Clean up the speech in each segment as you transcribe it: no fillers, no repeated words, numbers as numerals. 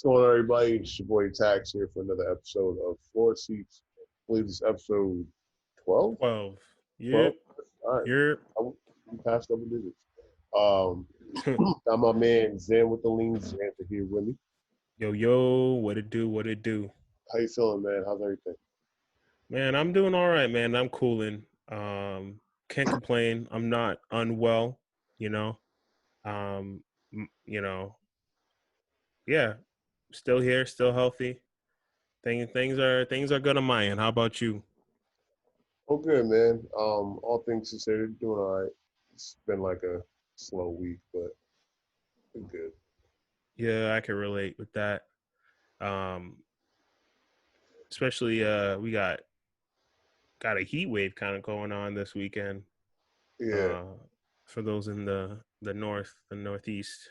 going on, everybody? It's your boy Tax here for another episode of FloorSeats. I believe this is episode 12? 12. 12? Yep. All right. Yep. We passed double digits. Um, got my man Zan with the lean Xantha here with me. Yo, what it do? What it do? How you feeling, man? How's everything? Man, I'm doing all right, man. I'm cooling. Can't complain. I'm not unwell, you know. Um, m- you know, yeah, still here, still healthy. Things are good on my end. How about you? Oh, good, man. All things considered, doing all right. It's been like a slow week, but been good. Yeah, I can relate with that. Um, especially we got a heat wave kind of going on this weekend. Yeah. Uh, for those in the north, the northeast,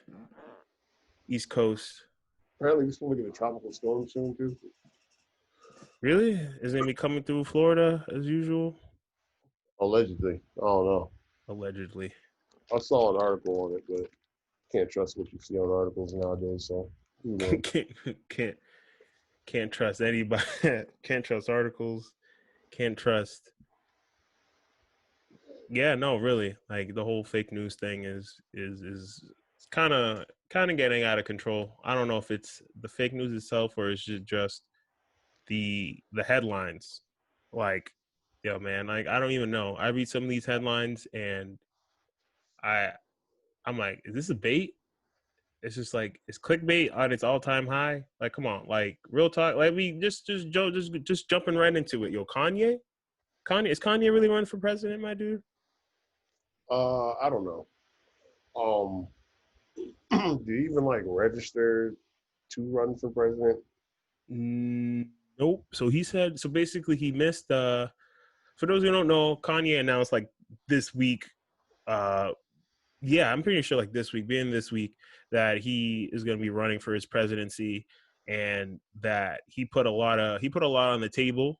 east coast. Apparently, we're supposed to get a tropical storm soon, too. Really? Is it gonna be coming through Florida as usual? Allegedly. I don't know. Allegedly. I saw an article on it, but can't trust what you see on articles nowadays. So who knows? can't can't can't trust anybody. Can't trust articles. Can't trust. Yeah, no, really. Like the whole fake news thing is kind of getting out of control. I don't know if it's the fake news itself or it's just the headlines. Like, yo, man, like I don't even know. I read some of these headlines and I I'm like, is this a bait? It's just like it's clickbait on its all time high. Like, come on, like real talk. Like we just jumping right into it. Yo, Kanye is Kanye really running for president, my dude? I don't know. Um, do you even like register to run for president? Nope. So he said. So basically, he missed. For those who don't know, Kanye announced like this week. Uh, yeah, I'm pretty sure like this week, being this week, that he is going to be running for his presidency, and that he put a lot on the table,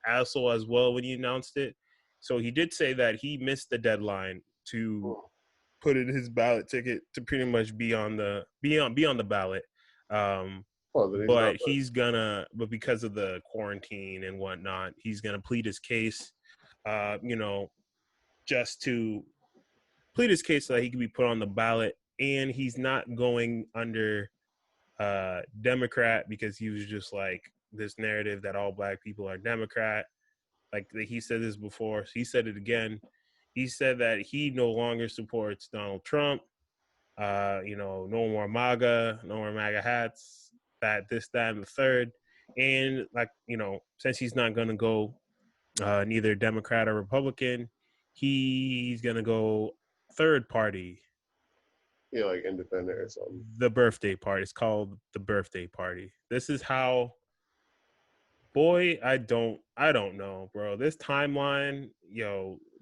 as well when he announced it. So he did say that he missed the deadline to put in his ballot ticket to pretty much be on the ballot. Um, Oh, that he's not. but because of the quarantine and whatnot, he's gonna plead his case. You know, just to plead his case so that he can be put on the ballot, and he's not going under Democrat because he was just like this narrative that all black people are Democrat. Like he said this before, so he said it again. He said that he no longer supports Donald Trump. No more MAGA, no more MAGA hats, that, this, that, and the third. And like, since he's not gonna go neither Democrat or Republican, he's gonna go third party, Yeah, like independent or something. the birthday party. It's called the birthday party. This is how, boy, I don't know, bro. This timeline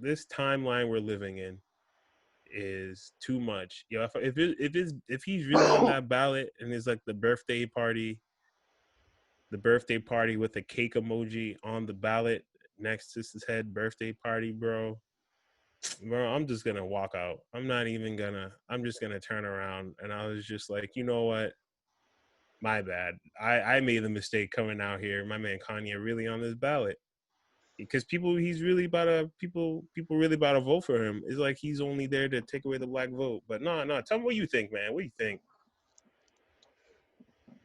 we're living in is too much. If he's really on that ballot and it's like the birthday party with a cake emoji on the ballot next to his head, birthday party, bro, I'm just gonna walk out. I'm just gonna turn around. And I was just like, you know what? My bad. I made the mistake coming out here. My man Kanye really on this ballot. Because people really about to vote for him. It's like he's only there to take away the black vote. But no, tell me what you think, man. What do you think?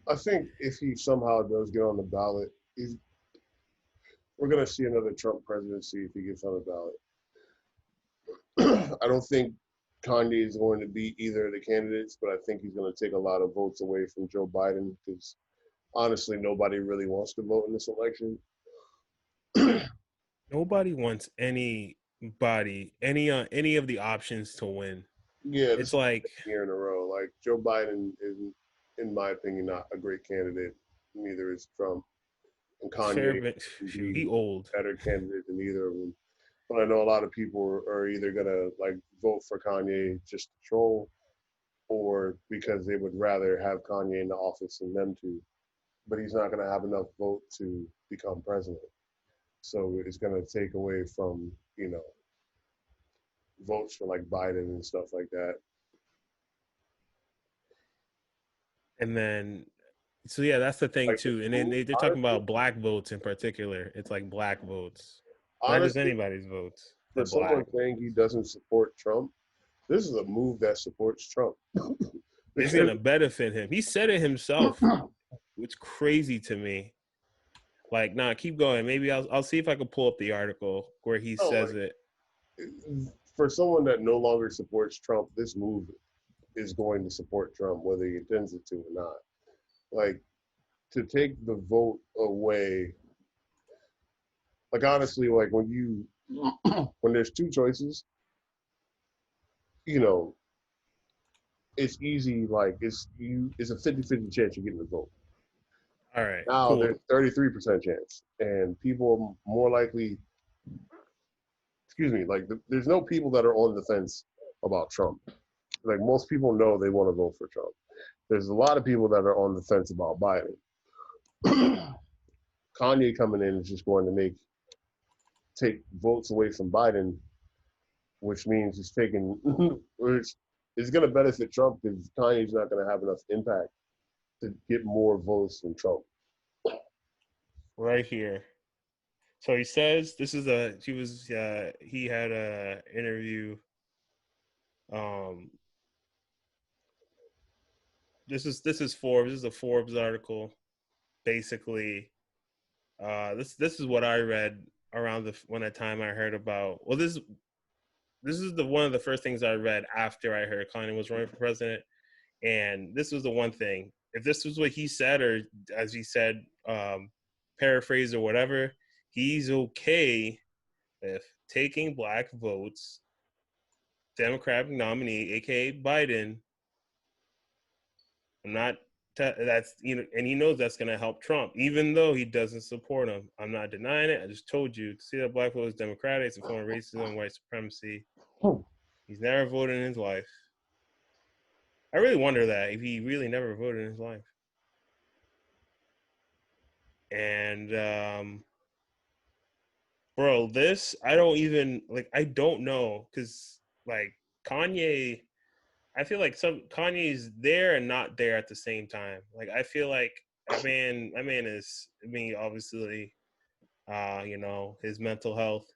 I think if he somehow does get on the ballot, we're gonna see another Trump presidency if he gets on the ballot. I don't think Kanye is going to beat either of the candidates, but I think he's going to take a lot of votes away from Joe Biden because honestly, nobody really wants to vote in this election. Nobody wants any of the options to win. Yeah, this It's is like a year in a row. Like Joe Biden is, in my opinion, not a great candidate. Neither is Trump, and fair, Kanye but can shoot, be he old. a better candidate than either of them. But I know a lot of people are either gonna like vote for Kanye just to troll, or because they would rather have Kanye in the office than them two. But he's not gonna have enough vote to become president. So it's gonna take away from votes for like Biden and stuff like that. And then So yeah, that's the thing Like this too. And then move, they're talking honestly, about black votes in particular. It's like black votes, not just honestly, anybody's votes, for but black. someone saying he doesn't support Trump, this is a move that supports Trump. It's Because gonna benefit him. He said it himself. It's crazy to me. Like, nah, keep going. Maybe I'll see if I can pull up the article where he oh, says like it. for someone that no longer supports Trump, this move is going to support Trump, whether he intends it to or not. Like to take the vote away, like honestly, like when you when there's two choices, you know, it's easy, like it's a 50-50 chance you're getting the vote. All right, Now cool. there's 33% chance. And people are more likely, excuse me, like there's no people that are on the fence about Trump. Like most people know they want to vote for Trump. There's a lot of people that are on the fence about Biden. Kanye coming in is just going to take votes away from Biden, which means he's taking, which is going to benefit Trump because Kanye's not going to have enough impact to get more votes from Trump. Right here. So he says this is a he was he had a interview. Um, this is Forbes. This is a Forbes article. Basically, this is what I read around the when the time I heard about. Well, this is the one of the first things I read after I heard Kanye was running for president, and this was the one thing. If this was what he said, or as he said, paraphrase or whatever, he's okay with taking black votes, Democratic nominee, aka Biden. I'm not. That's and he knows that's going to help Trump, even though he doesn't support him. I'm not denying it. I just told you to see that black vote is Democratic. It's a form of racism, white supremacy. He's never voted in his life. I really wonder that if he really never voted in his life. And bro, this I don't even like. I don't know because like Kanye, I feel like some Kanye's there and not there at the same time. Like I feel like that man is. I mean, obviously, his mental health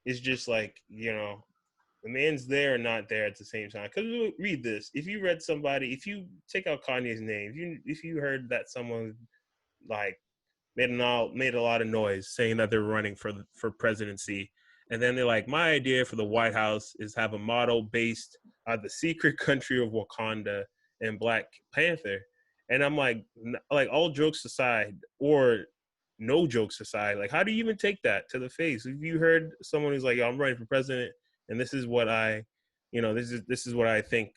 is just like the man's there and not there at the same time. Because read this. If you read somebody, if you take out Kanye's name, if you heard that someone like made a lot of noise saying that they're running for presidency, and then they're like, my idea for the White House is have a model based on the secret country of Wakanda and Black Panther, and I'm like all jokes aside, or no jokes aside, like how do you even take that to the face? If you heard someone who's like, yo, I'm running for president, and this is what this is what I think,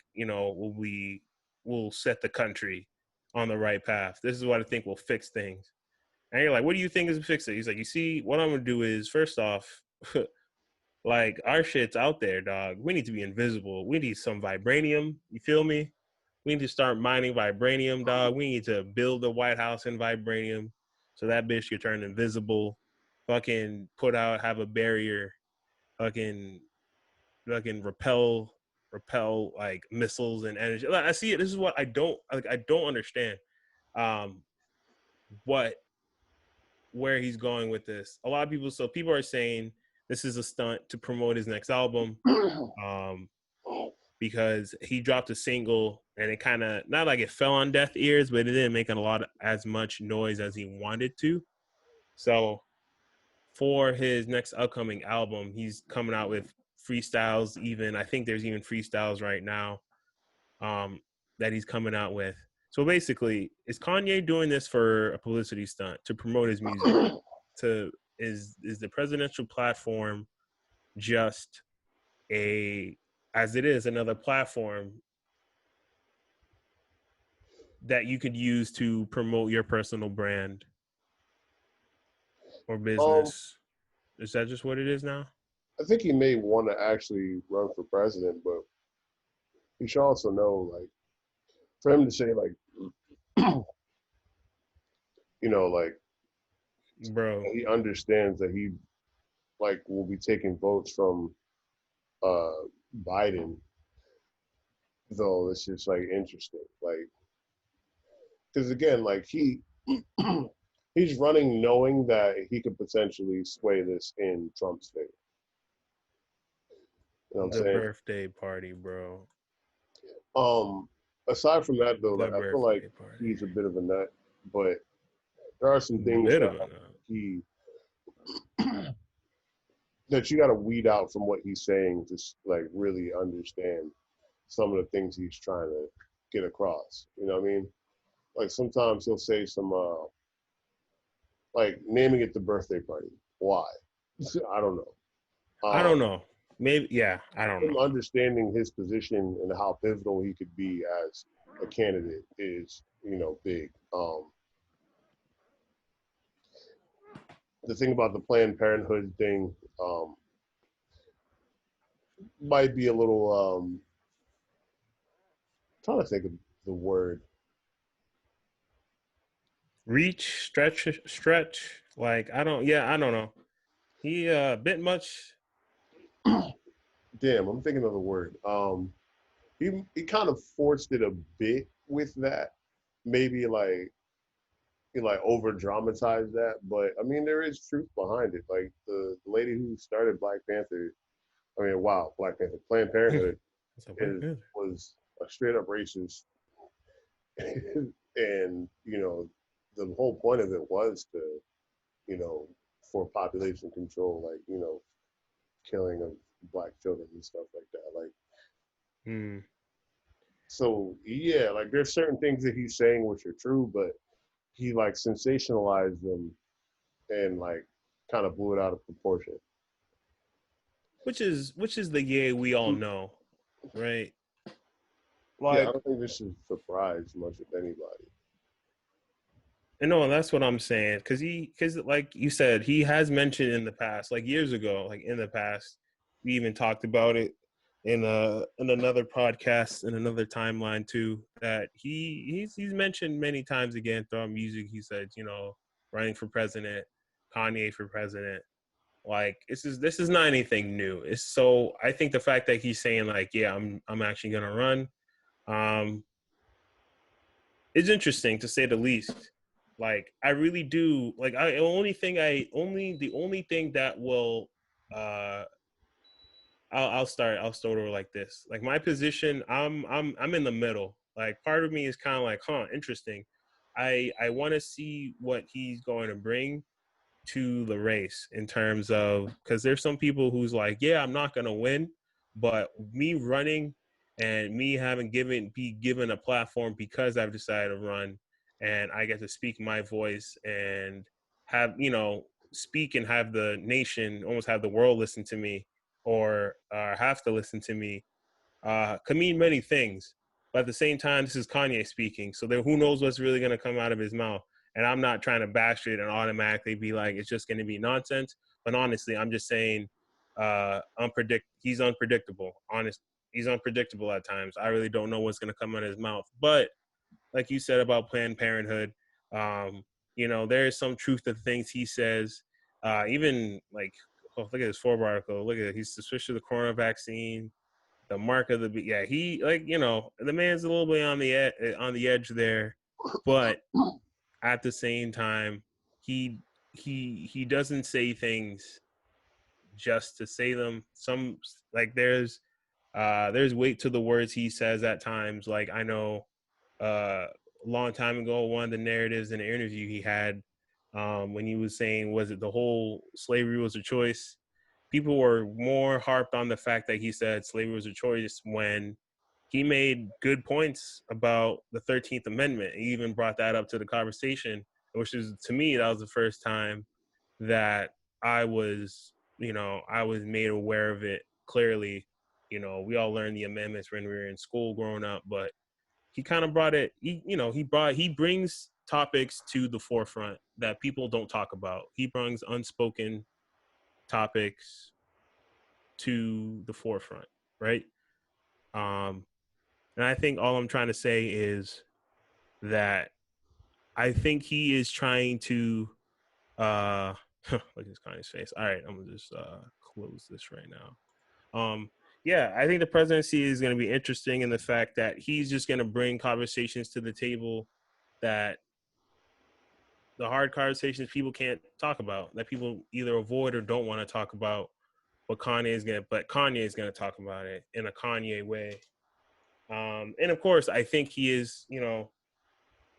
will set the country on the right path. This is what I think will fix things. And you're like, what do you think is fix it? He's like, you see, what I'm gonna do is first off, like our shit's out there, dog. We need to be invisible. We need some vibranium. You feel me? We need to start mining vibranium, dog. We need to build the White House in vibranium so that bitch can turn invisible. Fucking put out, have a barrier. Fucking, fucking repel like missiles and energy. Like, I see it. This is what I don't like. I don't understand. Um, what where he's going with this. A lot of people, so people are saying this is a stunt to promote his next album, um, because he dropped a single and it kind of not like it fell on deaf ears, but it didn't make as much noise as he wanted to. So for his next upcoming album, he's coming out with freestyles. Even I think there's even freestyles right now, that he's coming out with. So basically, is Kanye doing this for a publicity stunt to promote his music? To is the presidential platform just a as it is another platform that you could use to promote your personal brand or um, business? Is that just what it is now? I think he may want to actually run for president, but he should also know, like, for him to say, like, like Bro, he understands that he like will be taking votes from uh Biden, though it's just like interesting. Like because again, like he's running knowing that he could potentially sway this in Trump's favor. You know what I'm The saying? birthday party, bro. Um, aside from that though, The like I feel like birthday party. he's a bit of a nut, but there are some things Bit that of a he that you got to weed out from what he's saying to like really understand some of the things he's trying to get across. You know what I mean? Like sometimes he'll say some like naming it the birthday party. Why? I don't know. I don't Um, know. Maybe yeah, I don't him know. understanding his position and how pivotal he could be as a candidate is, big. The thing about the Planned Parenthood thing might be a little. Trying to think of the word. Reach, stretch. Like I don't know. He bit much. Damn, I'm thinking of the word. He kind of forced it a bit with that. Maybe like he like over dramatized that, but I mean there is truth behind it. Like the lady who started Black Panther, I mean wow, Black Panther, Planned Parenthood So Black is Panther. was a straight up racist, and the whole point of it was to you know for population control, like killing of black children and stuff like that. Like Hmm. so, yeah, like there's certain things that he's saying which are true, but he like sensationalized them and like kind of blew it out of proportion. Which is the yay we all know, right? Yeah, I Like don't think this should surprise much of anybody. and no, that's what I'm saying. Cause like you said, he has mentioned in the past, like years ago, like in the past, we even talked about it in another podcast in another timeline too. That he's mentioned many times again throughout music. He said, running for president, Kanye for president. Like this is not anything new. It's so I think the fact that he's saying like, yeah, I'm actually gonna run, um, it's interesting to say the least. Like I really do like the only thing that will uh I'll start over like this. Like my position, I'm in the middle. Like part of me is kind of like, interesting. I want to see what he's going to bring to the race in terms of because there's some people who's like, yeah, I'm not gonna win, but me running and me having be given a platform because I've decided to run and I get to speak my voice and have speak and have the nation almost have the world listen to me or have to listen to me could mean many things. But at the same time, this is Kanye speaking, so then who knows what's really going to come out of his mouth. And I'm not trying to bash it and automatically be like it's just going to be nonsense. But honestly, I'm just saying, he's unpredictable. He's unpredictable at times. I really don't know what's going to come out of his mouth. But like you said about Planned Parenthood, there is some truth to the things he says. Even like, look at his Forbes article. Look at it. He's suspicious of the corona vaccine, the mark of the yeah. He like the man's a little bit on the edge there, but at the same time, he he doesn't say things just to say them. Some like there's weight to the words he says at times. Like I know a long time ago, one of the narratives in an interview he had when he was saying, was it the whole slavery was a choice? People were more harped on the fact that he said slavery was a choice when he made good points about the 13th Amendment. He even brought that up to the conversation, which is to me, that was the first time that I was, I was made aware of it clearly. We all learned the amendments when we were in school growing up, but he kind of brought it. He brings topics to the forefront that people don't talk about. He brings unspoken topics to the forefront, right? Um, and I think all I'm trying to say is that I think he is trying to look at his Kanye's face. All right, I'm gonna just close this right now. Yeah, I think the presidency is going to be interesting in the fact that he's just going to bring conversations to the table that the hard conversations people can't talk about, that people either avoid or don't want to talk about. But Kanye is gonna talk about it in a Kanye way. And of course, I think he is,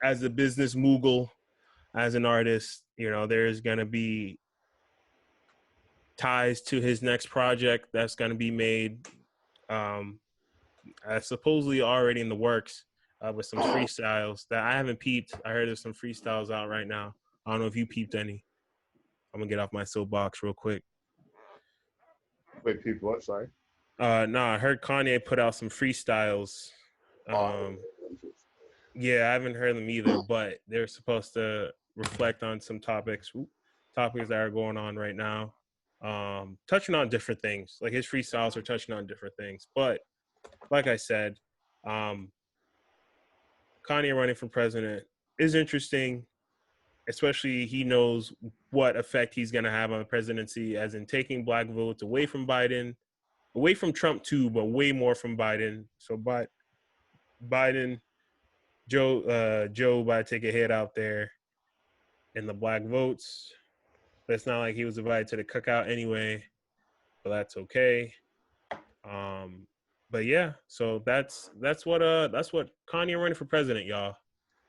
as a business mogul, as an artist, there's gonna be ties to his next project that's gonna be made. Um, Supposedly already in the works with some freestyles that I haven't peeped. I heard there's some freestyles out right now. I don't know if you peeped any. I'm gonna get off my soapbox real quick. Wait, people, what? Sorry. No, I heard Kanye put out some freestyles. Oh, Um, yeah, I haven't heard them either, but they're supposed to reflect on some topics that are going on right now. Touching on different things. Like his freestyles are touching on different things. But like I said, um, Kanye running for president is interesting, especially he knows what effect he's going to have on the presidency, as in taking black votes away from Biden, away from Trump too, but way more from Biden. So Biden, Joe about to take a hit out there in the black votes. But it's not like he was invited to the cookout anyway, but that's okay. Um, but yeah, so that's what Kanye running for president, y'all.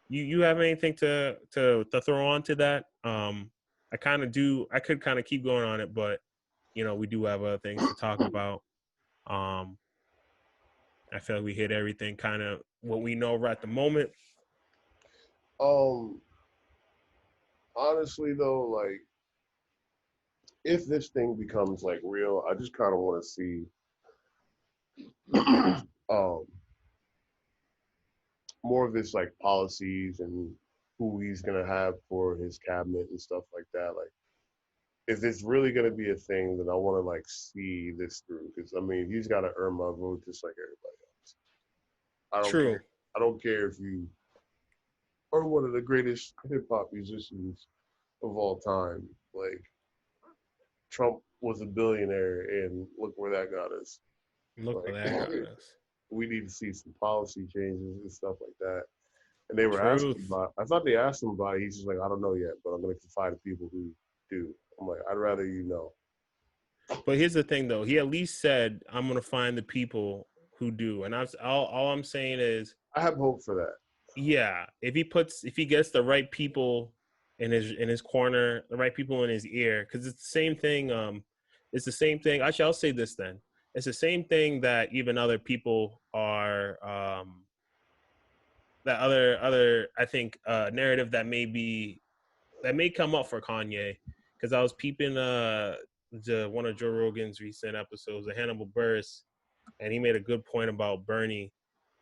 You have anything to throw on to that? I kind of do. I could kind of keep going on it, but we do have other things to talk about. Um, I feel like we hit everything kind of what we know right at the moment. um, honestly though, like if this thing becomes like real, I just kind of want to see um more of his like policies and who he's gonna have for his cabinet and stuff like that. Like, if it's really gonna be a thing, then I want to like see this through because I mean he's got to earn my vote just like everybody else. I don't True, care. I don't care if you are one of the greatest hip hop musicians of all time. Like Trump was a billionaire, and look where that got us. look where Like that got us. we need to see some policy changes and stuff like that. And they were asking Truth. about. I thought they asked him about it. He's just like, I don't know yet, but I'm going to confide in people who do. I'm like, I'd rather you know. But here's the thing, though. He at least said, "I'm gonna find the people who do," and all I'm saying is, I have hope for that. yeah, if he gets the right people in his corner, the right people in his ear, because it's the same thing. It's the same thing. Actually, I'll say this then. It's the same thing that even other people are. That other I think narrative that may come up for Kanye, because I was peeping one of Joe Rogan's recent episodes, the Hannibal Buress, and he made a good point about Bernie,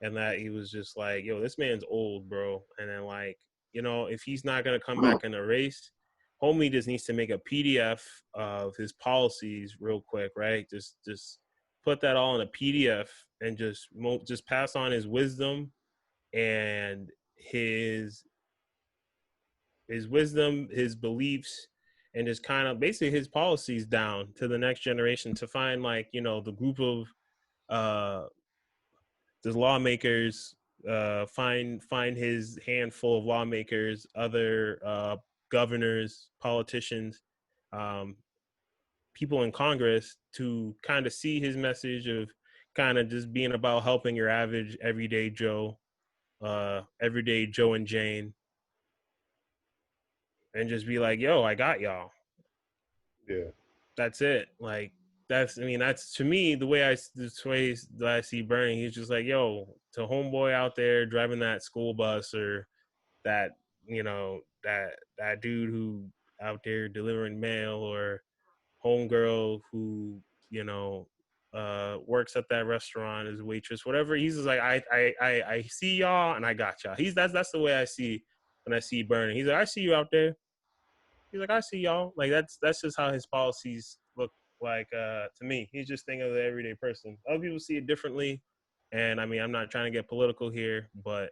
and that he was just like, "Yo, this man's old, bro," and then like, if he's not gonna come back in the race, homie just needs to make a PDF of his policies real quick, right? Just put that all in a PDF and just pass on his wisdom and his beliefs, and just kind of basically his policies down to the next generation, to find like the group of uh the lawmakers, find his handful of lawmakers, other governors, politicians, um people in Congress, to kind of see his message of kind of just being about helping your average everyday Joe and Jane, and just be like, yo, I got y'all. Yeah, That's it. Like, that's to me the way that I see Bernie. He's just like, yo, to homeboy out there driving that school bus, or that that dude who out there delivering mail, or homegirl who works at that restaurant as a waitress, whatever. He's just like, I see y'all and I got y'all. That's the way I see when I see Bernie. He's like, I see you out there. He's like, I see y'all. Like, that's just how his policies look like to me. He's just thinking of the everyday person. Other people see it differently, and I mean, I'm not trying to get political here, but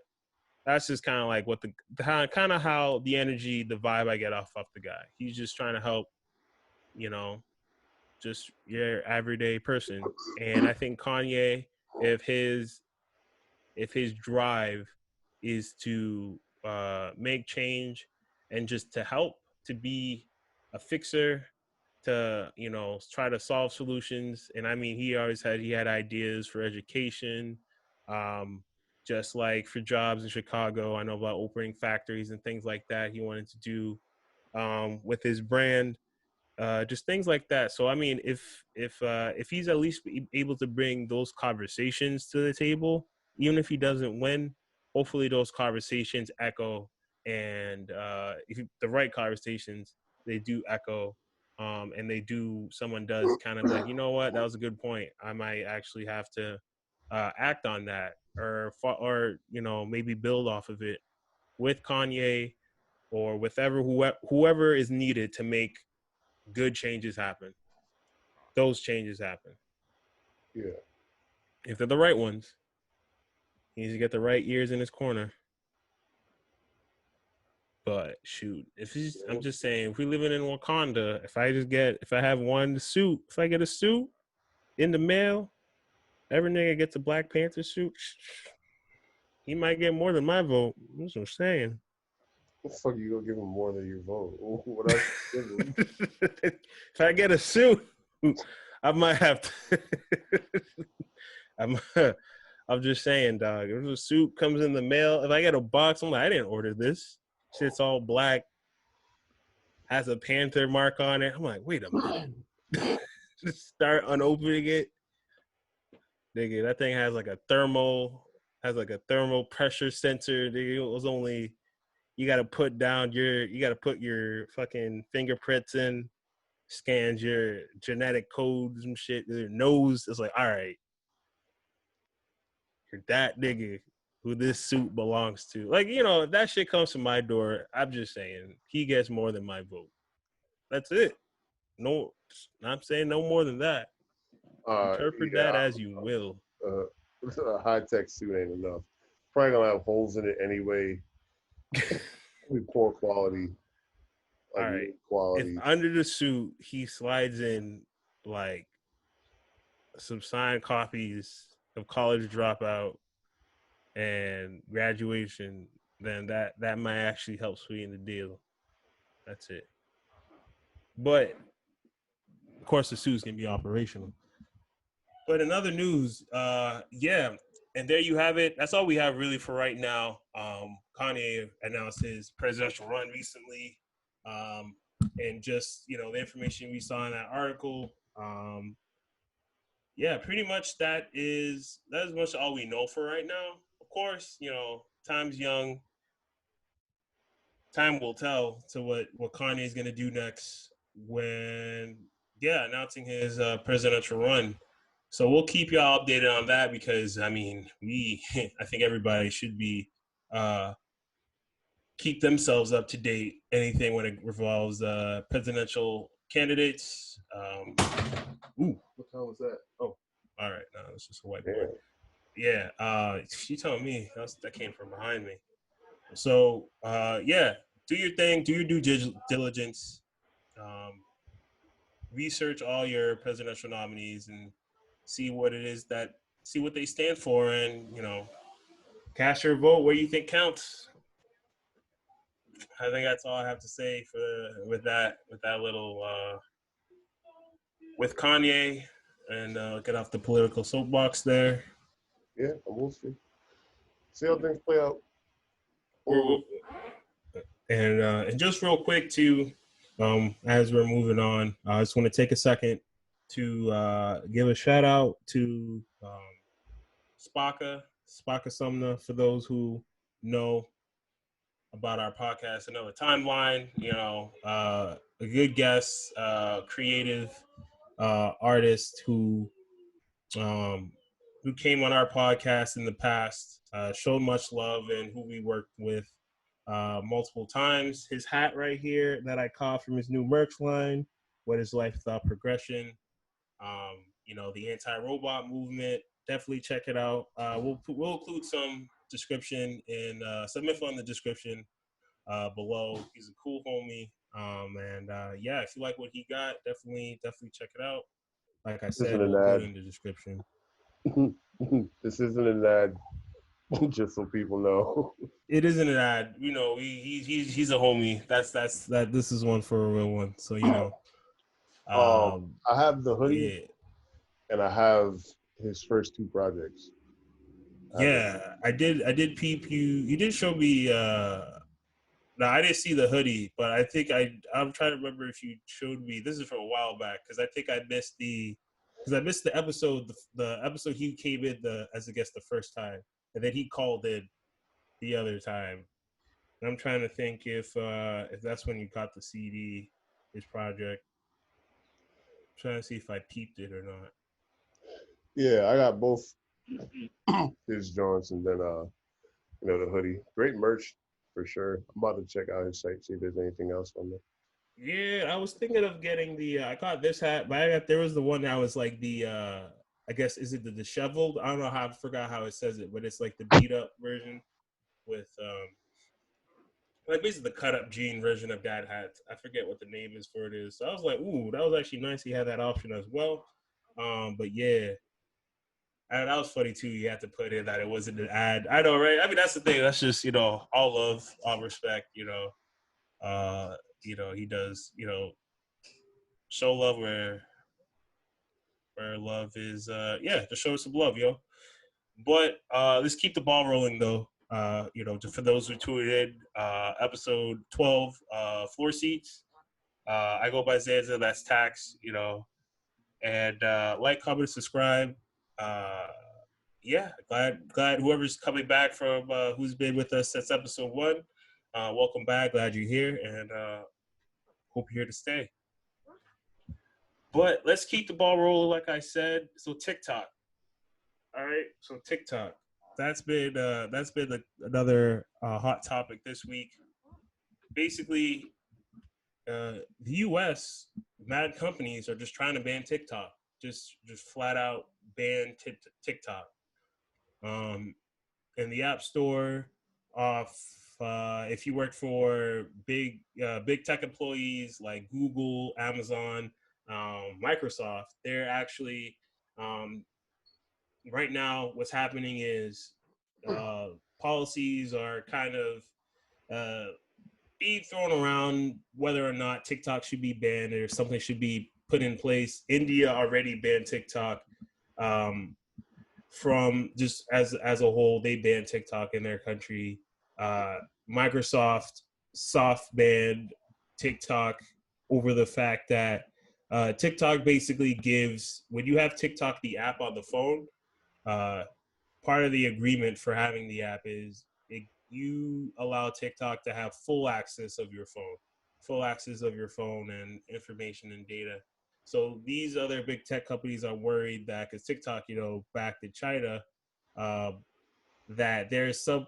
that's just kind of like what the kind of how the energy, the vibe I get off the guy. He's just trying to help, you know, just your everyday person. And I think Kanye, if his drive is to make change and just to help, to be a fixer, to try to solve solutions. And I mean, he had ideas for education, um, just like for jobs in Chicago. I know about opening factories and things like that. He wanted to do with his brand, just things like that. So I mean, if he's at least able to bring those conversations to the table, even if he doesn't win, hopefully those conversations echo, and if the right conversations, they do echo, and they do. Someone does kind of like, you know what, that was a good point. I might actually have to act on that, or maybe build off of it with Kanye, or with whoever is needed to make good changes happen. Those changes happen. Yeah. If they're the right ones, he needs to get the right ears in his corner. But shoot, I'm just saying, if we living in Wakanda, if I have one suit, if I get a suit in the mail, every nigga gets a Black Panther suit, he might get more than my vote. That's what I'm saying. What the fuck you gonna give him more than your vote? What else you give him? If I get a suit, I might have to. I'm, I'm just saying, dog. If a suit comes in the mail, if I get a box, I'm like, I didn't order this. Shit's all black, has a Panther mark on it. I'm like, wait a minute. Just start unopening it. Nigga, that thing has like a thermal pressure sensor. Nigga, it was only you gotta put your fucking fingerprints in, scans your genetic codes and shit. Your nose is like, all right, you're that nigga who this suit belongs to. Like, if that shit comes to my door, I'm just saying he gets more than my vote. That's it. No, I'm saying no more than that. Interpret Yeah, that as you will. a high tech suit ain't enough. Probably gonna have holes in it anyway. Probably poor quality, All like right. low If quality. under the suit he slides in like some signed copies of College Dropout and Graduation, then that might actually help sweeten the deal. That's it. But of course, the suits can be operational. But in other news, yeah, and there you have it. That's all we have really for right now. Kanye announced his presidential run recently, and just the information we saw in that article. Yeah, pretty much that is much all we know for right now. Of course, time's young. Time will tell to what Kanye is gonna do next when announcing his presidential run. So we'll keep y'all updated on that, because I mean we I think everybody should be uh keep themselves up to date anything when it revolves presidential candidates. Ooh, what time was that? Oh, all right, no, it's just a whiteboard. Damn. Yeah, she told me that came from behind me. So yeah, do your thing, do your due diligence, um, research all your presidential nominees and see what it is that see what they stand for, and cast your vote where you think counts. I think that's all I have to say for with that little with Kanye, and get off the political soapbox there. Yeah, we'll see. See how things play out. We're, and just real quick too, as we're moving on, I just want to take a second to give a shout out to Spaka Sumner, for those who know about our podcast, another timeline. A good guest, creative artist um, who came on our podcast in the past, showed much love, and who we worked with multiple times. His hat right here that I caught from his new merch line, "What is Life Without Progression?" The anti-robot movement. Definitely check it out. We'll include some description and some info in the description below. He's a cool homie. And yeah, if you like what he got, definitely check it out. Like I This isn't said, an we'll include it ad. in the description. This isn't an ad. just so people know. It isn't an ad. You know, he's a homie. That. This is one for a real one. So you know, um, I have the hoodie yeah, and I have his first two projects. yeah. I did peep you. You did show me. No, I didn't see the hoodie, but I think I'm trying to remember if you showed me. This is from a while back because I think I missed the episode. The episode he came in as a guest the first time, and then he called in the other time. And I'm trying to think if that's when you got the CD, his project. I'm trying to see if I peeped it or not. Yeah, I got both his joints and then the hoodie. Great merch for sure. I'm about to check out his site, see if there's anything else on there. Yeah, I was thinking of getting the. I got this hat, but there was the one that was like the. I guess is it the disheveled? I don't know how I forgot how it says it, but it's like the beat up version with like basically the cut up jean version of that hat. I forget what the name is for it is. So I was like, ooh, that was actually nice. He had that option as well. But yeah, and that was funny too. You had to put in that it wasn't an ad. I know, right? I mean, that's the thing. That's just all love, all respect. Uh, he does show love where love is. Yeah, just show us some love, yo. But let's keep the ball rolling though. Just for those who tuned in, episode 12, floor seats. I go by Zanza. That's tax. And like, comment, subscribe. Uh, yeah, glad whoever's coming back from who's been with us since episode 1. Welcome back. Glad you're here, and hope you're here to stay. But let's keep the ball rolling, like I said. So TikTok. All right. So TikTok. That's been another hot topic this week. Basically, the U.S. mad companies are just trying to ban TikTok. Just flat out ban TikTok. Um, in the App Store, off if you work for big tech employees like Google, Amazon, Microsoft, they're actually um, right now. What's happening is uh, policies are kind of uh, being thrown around whether or not TikTok should be banned or something should be put in place. India already banned TikTok. Um, from just as a whole, they banned TikTok in their country. Uh, Microsoft soft banned TikTok over the fact that TikTok basically gives when you have TikTok the app on the phone. Uh, Part of the agreement for having the app is you allow TikTok to have full access of your phone and information and data. So these other big tech companies are worried that because TikTok, back to China, uh, that there's some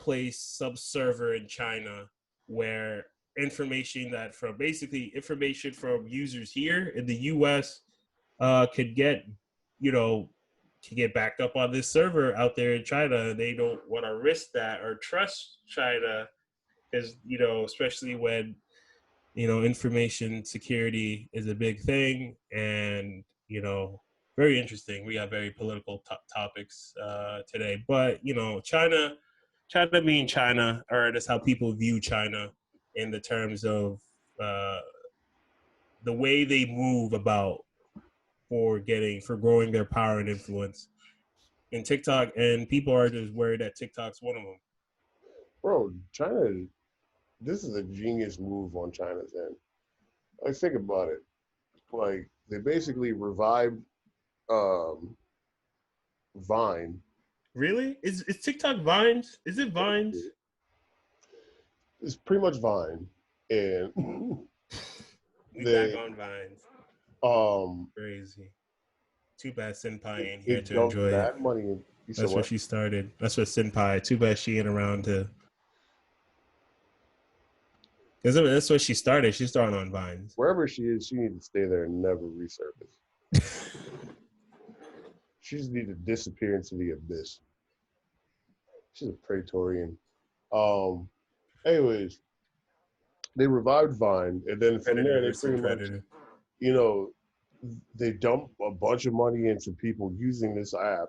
server in China where information from users here in the U.S. Could get, you know, to get backed up on this server out there in China. They don't want to risk that or trust China because, especially when, information security is a big thing and, very interesting. We got very political topics today, but, China being China, or that's how people view China in the terms of uh, the way they move about for growing their power and influence in TikTok, and people are just worried that TikTok's one of them. Bro, China, this is a genius move on China's end. Like, think about it. Like, they basically revived um, Vine. Really? Is TikTok Vines? Is it Vines? It's pretty much Vine. And We back they on Vines. um Crazy. Too bad Senpai ain't here it to dumped enjoy it. mad money in. You said That's where what? she started. That's what Senpai. Too bad she ain't around to. Because that's where she started. She started on Vines. Wherever she is, she needs to stay there and never resurface. She just need to disappear into the abyss. She's a Praetorian. Um, anyways, they revived Vine, and then from there Predator they versus pretty much, Predator. you know, they dump a bunch of money into people using this app,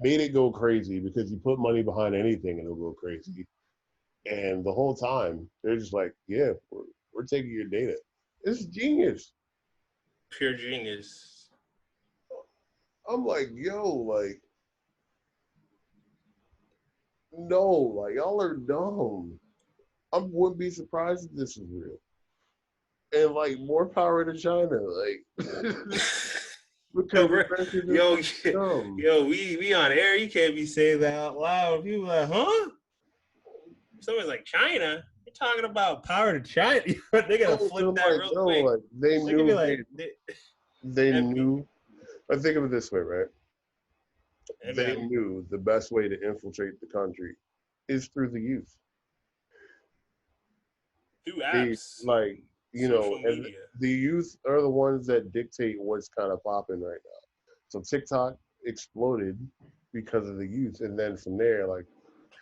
made it go crazy because you put money behind anything and it'll go crazy. And the whole time they're just like, yeah, we're taking your data. It's genius. Pure genius. I'm like, yo, like, no, like y'all are dumb. I wouldn't be surprised if this is real. And like more power to China, like Yo, because bro, Americans are yo, fucking dumb. yo, we on air. You can't be saying that out loud. People are like, huh? Someone's like China. You're talking about power to China. They're gonna Oh, flip I'm that like, real yo, quick. like they They're gonna be knew like, they that'd be, knew. I think of it this way, right? that'd be They like, knew the best way to infiltrate the country is through the youth. through They apps, like, social and media. the youth are the ones that dictate what's kind of popping right now. So TikTok exploded because of the youth, and then from there, like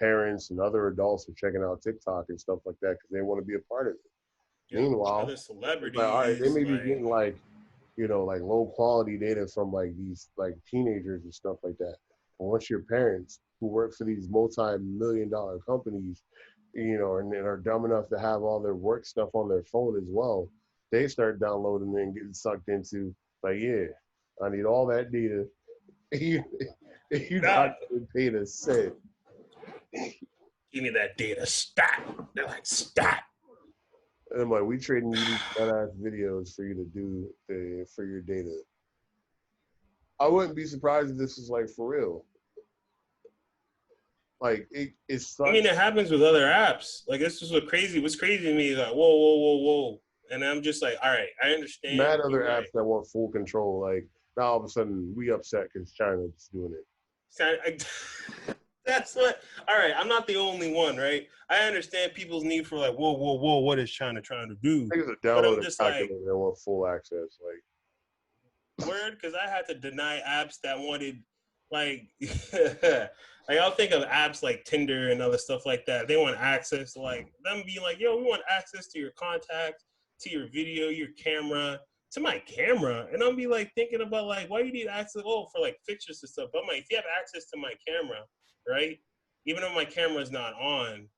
parents and other adults are checking out TikTok and stuff like that because they want to be a part of it. Yep. Meanwhile, Other it's like, all right, they celebrities, may be like, getting like, like low quality data from like these like teenagers and stuff like that. But once your parents who work for these multi-million-dollar companies, and are dumb enough to have all their work stuff on their phone as well, they start downloading and getting sucked into like, yeah, I need all that data. You're nah, not getting paid a cent. give me that data stat. They're like, stat. And I'm like, we trading you these badass videos for you to do for your data. I wouldn't be surprised if this is like for real. Like it's I mean, such it happens with other apps. Like, this is what crazy. What's crazy to me is like, whoa, whoa, whoa, whoa. And I'm just like, all right, I understand. mad other You're right. apps that want full control. Like now all of a sudden we upset because China's doing it. That's what. All right, I'm not the only one, right? I understand people's need for like, whoa, whoa, whoa, what is China trying to do? I think it's a But download I'm a just like, calculator that want full access. Like word, because I had to deny apps that wanted, like, like I'll think of apps like Tinder and other stuff like that. They want access to like them being like, yo, we want access to your contacts, to your video, your camera, to my camera, and I'll be like thinking about like, why you need access? Oh, for like pictures and stuff. But I'm like, if you have access to my camera, right? Even though my camera's not on,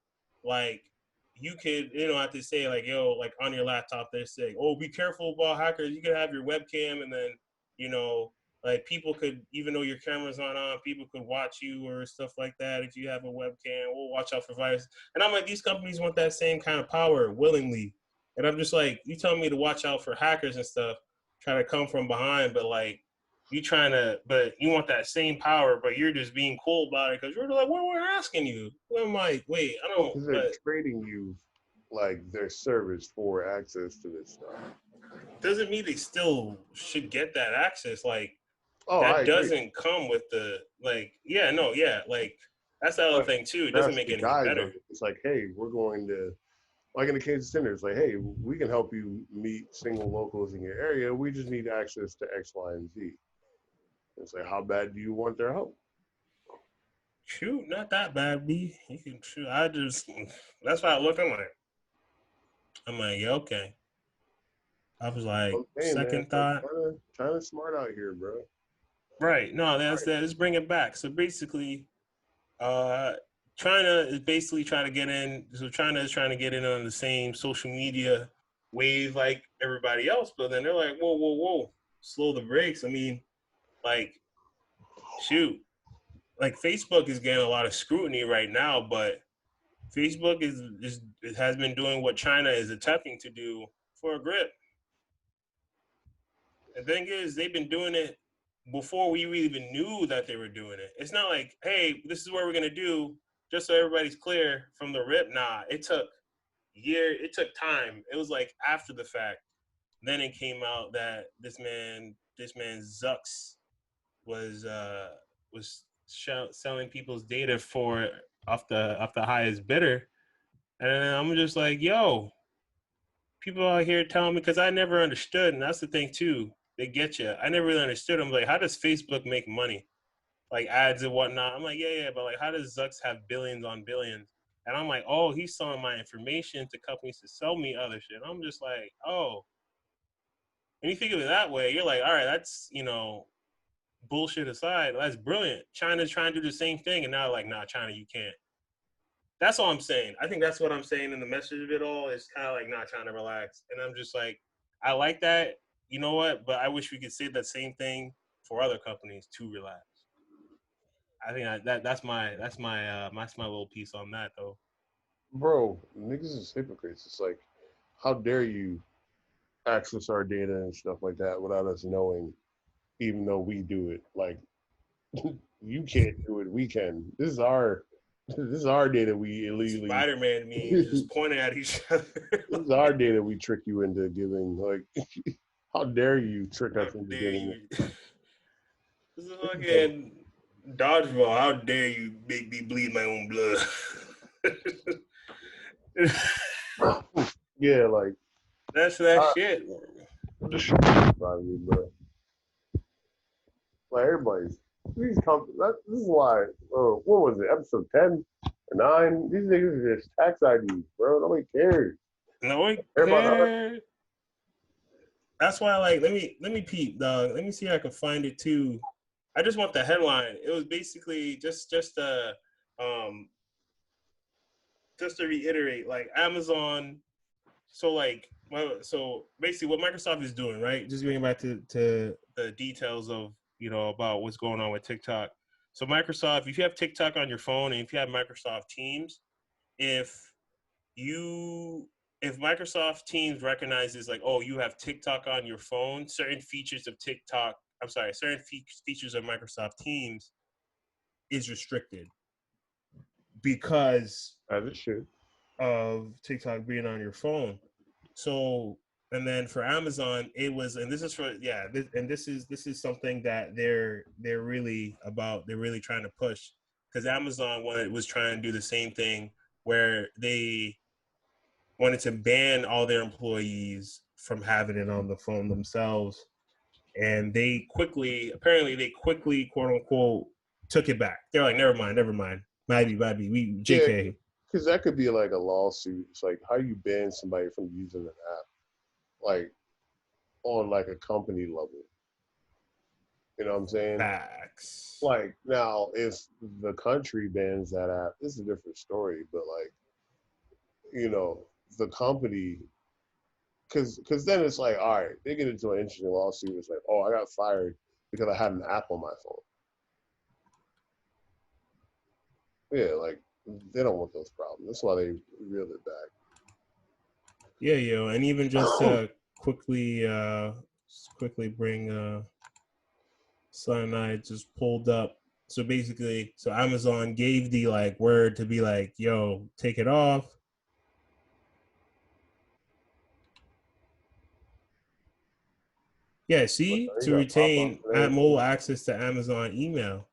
like you could, have to say like, yo, like on your laptop, they're saying, oh, be careful about hackers. You could have your webcam and then you know, like people could, even though your camera's not on, people could watch you or stuff like that. If you have a webcam, we'll watch out for viruses. And I'm like, these companies want that same kind of power willingly. And I'm just like, you telling me to watch out for hackers and stuff, try to come from behind, but like, but you want that same power, but you're just being cool about it because you're like, what we're asking you. I'm like, wait, I don't, because they're but trading you like their service for access to this stuff. doesn't mean they still should get that access. Like, Oh, I that agree. doesn't come with the like yeah no yeah like that's the other But thing too. It doesn't that's make the anything guise of better. it. It's like, hey, we're going to like in the Kansas Center, it's like, hey, we can help you meet single locals in your area. We just need access to X, Y, and Z. It's like, how bad do you want their help? Shoot, not that bad, B. You can shoot. I just that's why I look. I'm like yeah, okay. I was like Okay, man. second It's like thought. China's smart out here, bro. Right. No, All that's right. that. Let's bring it back. So basically, uh, China is basically trying to get in. So China is trying to get in on the same social media wave like everybody else, but then they're like, whoa, whoa, whoa, slow the brakes. I mean, like, shoot, like Facebook is getting a lot of scrutiny right now, but Facebook is it has been doing what China is attempting to do for a grip. The thing is, they've been doing it before we really even knew that they were doing it. It's not like, hey, this is what we're gonna do, just so everybody's clear from the rip. Nah, it took it took time. It was like after the fact. Then it came out that this man Zucks was selling people's data for off the highest bidder, and I'm just like, yo, people out here telling me because I never understood, and that's the thing too. They get you. I never really understood. I'm like, how does Facebook make money? Like ads and whatnot. I'm like, yeah, but like, how does Zucks have billions on billions? And I'm like, oh, he's selling my information to companies to sell me other shit. I'm just like, oh, and you think of it that way, you're like, all right, that's bullshit aside, that's brilliant. China's trying to do the same thing, and now like, nah, China, you can't. That's all I'm saying. I think that's what I'm saying in the message of it all. Is kind of like, nah, China, relax. And I'm just like, I like that. You know what? But I wish we could say that same thing for other companies to relax. I think that's my little piece on that though. Bro, niggas is hypocrites. It's like, how dare you access our data and stuff like that without us knowing, even though we do it. Like, you can't do it, we can. This is our data we illegally Spider-Man memes this just pointing at each other. is our data we trick you into giving. Like, how dare you trick How us into dare giving you? it? This is It's dumb. fucking dodgeball. How dare you make me bleed my own blood? Yeah, like That's that I, shit. this shit by me, bro. Like everybody's these companies. This is why. What was it? Episode 10 or 9? These niggas are just tax IDs, bro. Nobody cares. No one Care about us. cares. That's why, like, let me peep, dog. Let me see if I can find it too. I just want the headline. It was basically um just to reiterate, like Amazon. So like, well, so basically, what Microsoft is doing, right? Just going back to the details of about what's going on with TikTok. So Microsoft, if you have TikTok on your phone and if you have Microsoft Teams, if you if Microsoft Teams recognizes like, oh, you have TikTok on your phone, certain features of TikTok, I'm sorry, certain features of Microsoft Teams is restricted because As it should. of TikTok being on your phone. So, and then for Amazon, it was, and this is for this is something that they're really about. They're really trying to push because Amazon was trying to do the same thing where they wanted to ban all their employees from having it on the phone themselves, and apparently they quickly, quote unquote, took it back. They're like, never mind, maybe we Yeah, JK. because that could be like a lawsuit. It's like how you ban somebody from using an app, like on like a company level. You know what I'm saying? Facts. Like now, if the country bans that app, it's a different story. But like, you know, the company, because then it's like, all right, they get into an interesting lawsuit. It's like, oh, I got fired because I had an app on my phone. Yeah, like they don't want those problems. That's why they reeled it back. Yeah, yo, and even just to quickly bring something I just pulled up. So basically, so Amazon gave the like word to be like, yo, take it off. Yeah, see, You to got pop ups retain and mobile everything. access to Amazon email.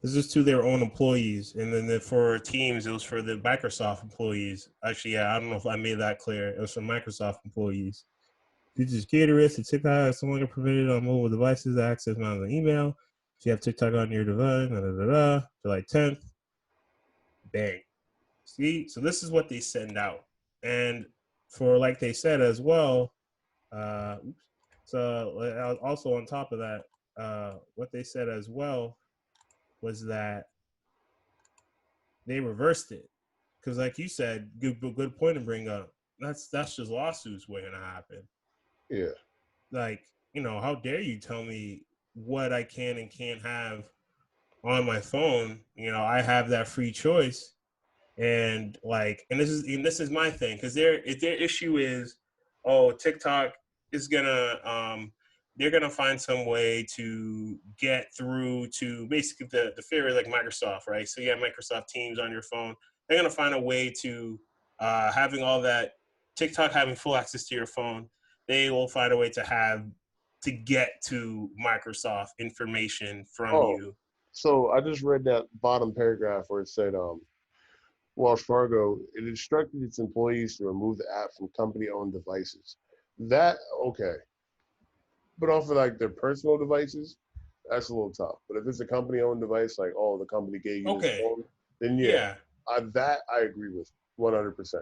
This is to their own employees, and then for Teams, it was for the Microsoft employees. Actually, yeah, I don't know if I made that clear. It was for Microsoft employees. Features caterers to TikTok is no longer permitted on mobile devices to access my email. If you have TikTok on your device, July 10th, bang. See, so this is what they send out, and for like they said as well. So also on top of that, what they said as well was that they reversed it because, like you said, good point to bring up. That's just lawsuits waiting to happen. Yeah. Like, how dare you tell me what I can and can't have on my phone? I have that free choice, and like, and this is my thing because their issue is, oh, TikTok is gonna they're gonna find some way to get through to basically the fear is like Microsoft, right? So you have Microsoft Teams on your phone. They're gonna find a way to having all that TikTok having full access to your phone. They will find a way to get to Microsoft information from Oh, you. so I just read that bottom paragraph where it said, Wells Fargo, it instructed its employees to remove the app from company-owned devices. That okay, but off of like their personal devices, that's a little tough. But if it's a company-owned device, like oh, the company gave you this Okay, phone, then yeah, yeah, that I agree with 100%.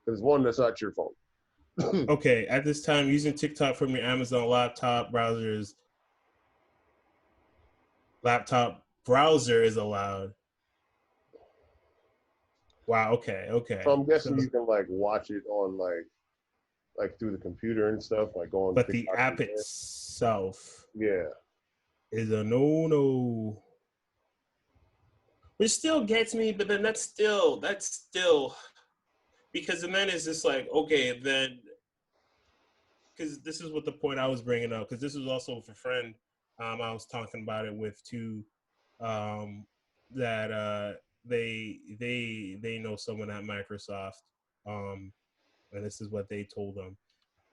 Because one, that's not your phone. Okay, at this time, using TikTok from your Amazon laptop browser is allowed. Wow. Okay. So Okay. I'm So, guessing you can like watch it on like through the computer and stuff, like go on but the TikTok from app there. itself Yeah. is a no. Which still gets me, but then that's still because then it's just like okay, then because this is what the point I was bringing up because this was also with a friend I was talking about it with too um, that they know someone at Microsoft and this is what they told them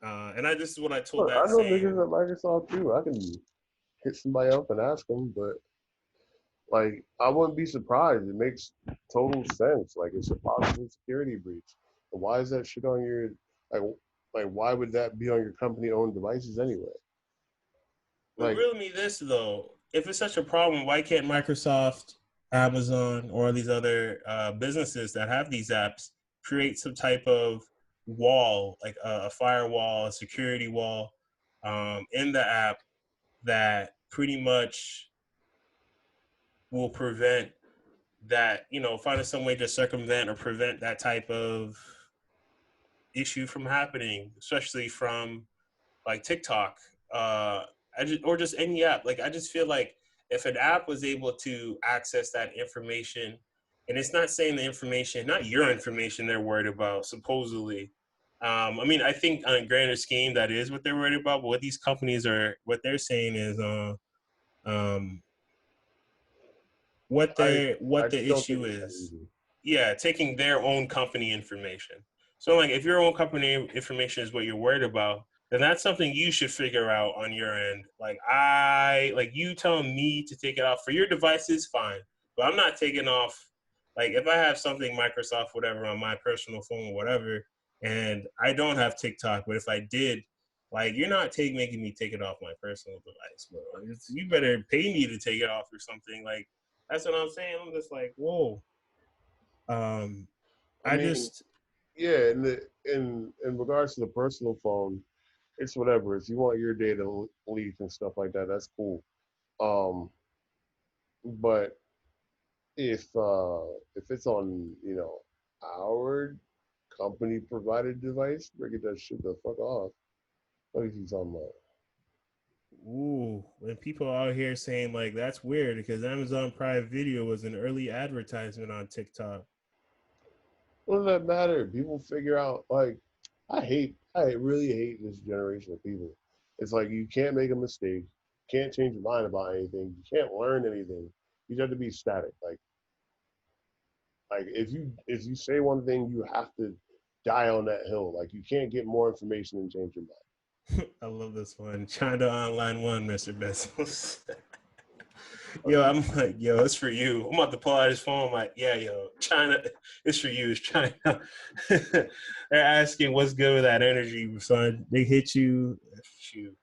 and I this is what I told Look, I that know niggas same. at Microsoft too. I can hit somebody up and ask them, but like I wouldn't be surprised. It makes total sense. Like it's a possible security breach. But why is that shit on your like like why would that be on your company owned devices anyway? But Like really, this though, if it's such a problem, why can't Microsoft, Amazon, or these other businesses that have these apps create some type of wall, like a firewall, a security wall, in the app that pretty much will prevent that, finding some way to circumvent or prevent that type of issue from happening, especially from like TikTok, or just any app. Like I just feel like if an app was able to access that information, and it's not saying the information, not your information, they're worried about supposedly. I mean, I think on a grander scheme, that is what they're worried about. But what these companies are, what they're saying is, um, I what I the just don't think issue it's that is. easy. Yeah, taking their own company information. So like if your own company information is what you're worried about, then that's something you should figure out on your end. Like you telling me to take it off for your devices, fine. But I'm not taking off like if I have something Microsoft whatever on my personal phone, whatever, and I don't have TikTok, but if I did, like you're not making me take it off my personal device, bro. You better pay me to take it off or something. Like that's what I'm saying. I'm just like, whoa. Um, I I mean, just yeah, in regards to the personal phone, it's whatever. If you want your data leaked and stuff like that, that's cool. Um, but if it's on, our company provided device, break that shit the fuck off. What are you talking about? ooh, when people out here saying like that's weird because Amazon Prime Video was an early advertisement on TikTok. What does that matter? People figure out like I really hate this generation of people. It's like you can't make a mistake, can't change your mind about anything, you can't learn anything. You have to be static. Like if you say one thing, you have to die on that hill. Like you can't get more information and change your mind. I love this one. China Online One, Mr. Bezos. Like Yo, I'm like, yo, it's for you. I'm about to pull out his phone. I'm like, yeah, yo, China, it's for you. It's China. They're asking what's good with that energy, son. They hit you. Shoot.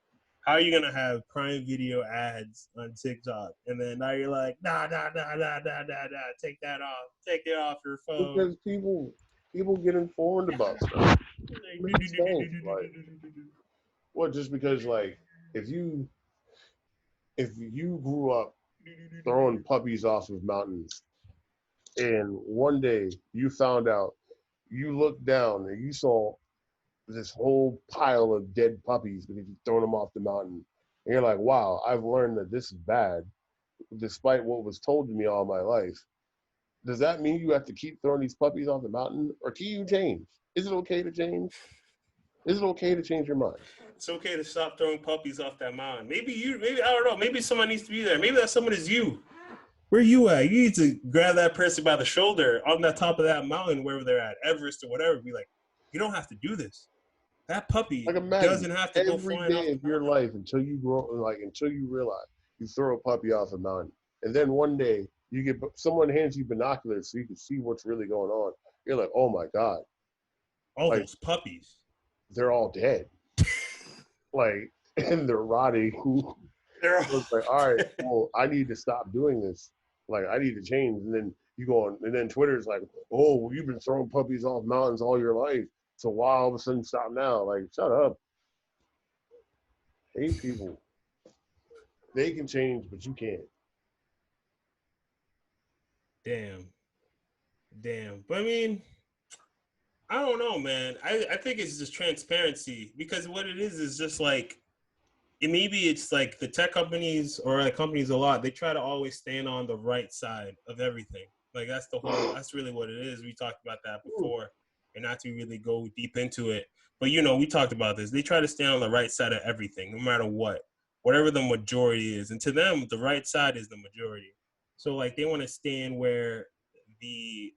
How are you gonna have Prime Video ads on TikTok, and then now you're like, nah, nah, nah, nah, nah, nah, nah, take that off, take it off your phone. because people get informed about stuff. It makes sense. Like what just because like if you if you grew up throwing puppies off of mountains and one day you found out you looked down and you saw this whole pile of dead puppies because you've thrown them off the mountain. And you're like, wow, I've learned that this is bad, despite what was told to me all my life. Does that mean you have to keep throwing these puppies off the mountain? Or can you change? Is it okay to change? Is it okay to change your mind? It's okay to stop throwing puppies off that mountain. Maybe I don't know. Maybe someone needs to be there. Maybe that someone is you. Where you at? You need to grab that person by the shoulder on the top of that mountain, wherever they're at, Everest or whatever. Be like, you don't have to do this. That puppy Like imagine doesn't have to go every flying off day the of your mountain. life until you grow like until you realize you throw a puppy off a mountain. And then one day you get someone hands you binoculars so you can see what's really going on. You're like, oh my God, All like those puppies. they're all dead. Like and they're rotting. They're So all it's like, all right, well, I need to stop doing this. Like, I need to change. And then you go on, and then Twitter's like, oh, well, you've been throwing puppies off mountains all your life. So why all of a sudden stop now? Like, shut up. Hate people. They can change, but you can't. Damn, damn. But I mean, I don't know, man. I think it's just transparency because what it is just like maybe it's like the tech companies or the companies a lot. They try to always stand on the right side of everything. Like that's the whole. That's really what it is. We talked about that before, and not to really go deep into it. But we talked about this. They try to stand on the right side of everything, no matter what, whatever the majority is. And to them, the right side is the majority. So like they want to stand where the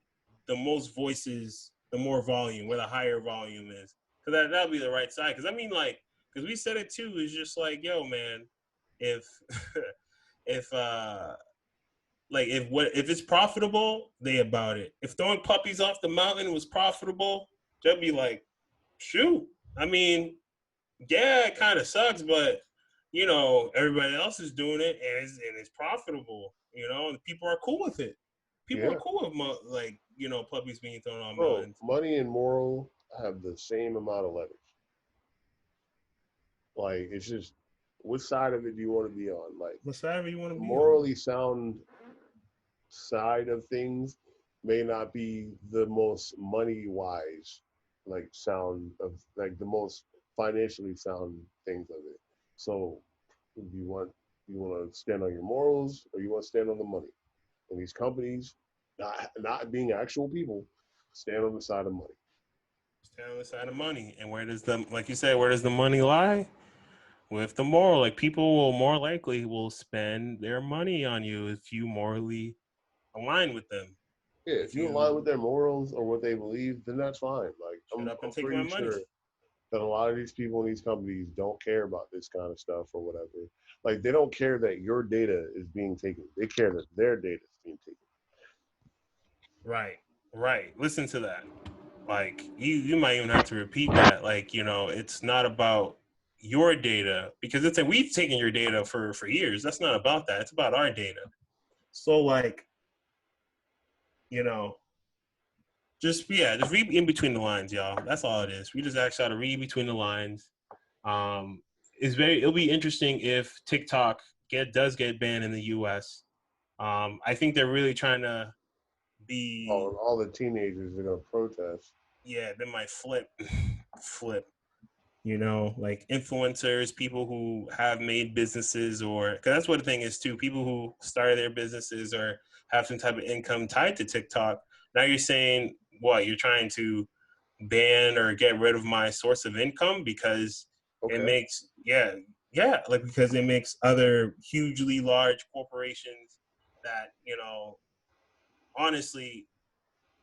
the most voices, the more volume, where the higher volume is, because that'll be the right side. Because I mean, like because we said it too. It's just like, yo, man, if if like if it's profitable, they about it. If throwing puppies off the mountain was profitable, they'll be like, shoot. I mean, yeah, it kind of sucks, but everybody else is doing it, and it's profitable. And people are cool with it. People are Yeah, cool with puppies being thrown on bro. mountains. Money and moral have the same amount of letters. Like, it's just which side of it do you want to be on? Like, Whatever you want to the be on. morally sound side of things may not be the most money wise, like sound of like the most financially sound things of it. So, do you want to stand on your morals or you want to stand on the money? And these companies, not being actual people, stand on the side of money. Stand on the side of money, and like you said, where does the money lie? With the moral, like people will more likely will spend their money on you if you morally align with them. Yeah, if If you align you with their morals or what they believe, then that's fine. Like shut up and I'm take my pretty money. sure that a lot of these people in these companies don't care about this kind of stuff or whatever. Like they don't care that your data is being taken. They care that their data is being taken. Right, right. Listen to that. Like you might even have to repeat that. Like it's not about your data because it's like we've taken your data for years. That's not about that. It's about our data. So like you know, just read in between the lines, y'all. That's all it is. We just ask y'all to read between the lines. Um, it'll be interesting if TikTok does get banned in the U.S. I think they're really trying to be All the teenagers are gonna protest. yeah, they might flip. Like influencers, people who have made businesses, or because that's what the thing is too. People who started their businesses or have some type of income tied to TikTok. Now you're saying what? You're trying to ban or get rid of my source of income because it Okay. makes like because it makes other hugely large corporations that honestly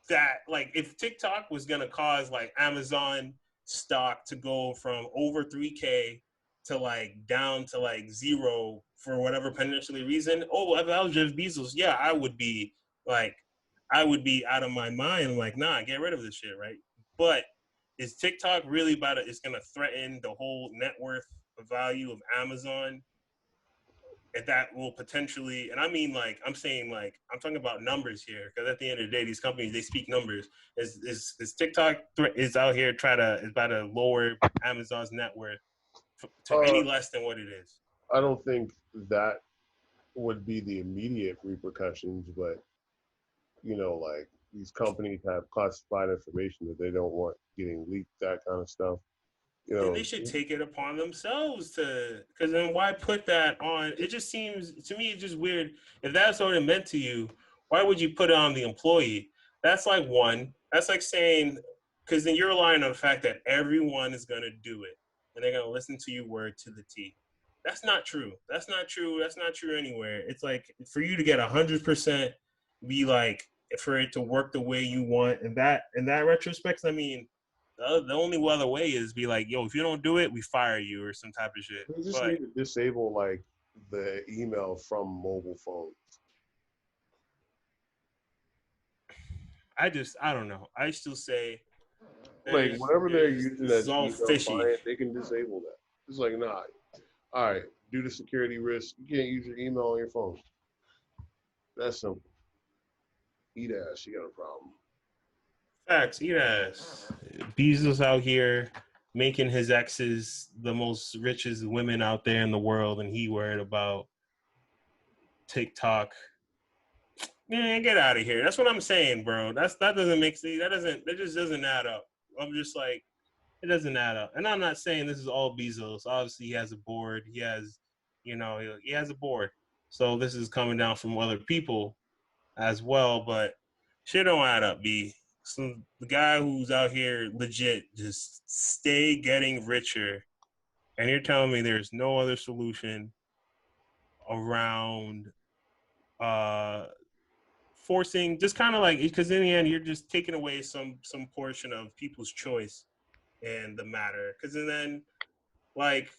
that like if TikTok was gonna cause like Amazon stock to go from over 3K to like down to like zero for whatever potentially reason, oh, if I was Jeff Bezos, yeah, like I would be out of my mind. Like, nah, get rid of this shit, right? But is TikTok really about it? It's gonna threaten the whole net worth value of Amazon if that will potentially, and I mean like I'm saying like I'm talking about numbers here because at the end of the day these companies they speak numbers. Is TikTok is out here is about to lower Amazon's net worth to Uh, any less than what it is. I don't think that would be the immediate repercussions, but like these companies have classified information that they don't want getting leaked, that kind of stuff. You Then they know, should take it upon themselves to, because then why put that on? It just seems to me it's just weird. If that's what it meant to you, why would you put it on the employee? That's like one. That's like saying, because then you're relying on the fact that everyone is going to do it and they're going to listen to you word to the T. That's not true. That's not true. That's not true anywhere. It's like for you to get 100%, be like for it to work the way you want, and that in that retrospect, I mean, the only other way is be like, yo, if you don't do it, we fire you or some type of shit. we just But need to disable like the email from mobile phones. I don't know. I still say Like whatever they're using this is as all email fishy. client, they can disable that. It's like, nah, all right, due to security risk, you can't use your email on your phone. That's simple. Eat ass, you got a problem. Facts, yes. Bezos out here making his exes the most richest women out there in the world, and he worried about TikTok. Man, get out of here. That's what I'm saying, bro. That doesn't make sense. That just doesn't add up. I'm just like, it doesn't add up. And I'm not saying this is all Bezos. Obviously, he has a board. He has, he has a board. So this is coming down from other people as well. But shit don't add up, B. So the guy who's out here legit just stay getting richer, and you're telling me there's no other solution around uh forcing, just kind of like, because in the end you're just taking away some portion of people's choice and the matter, because then like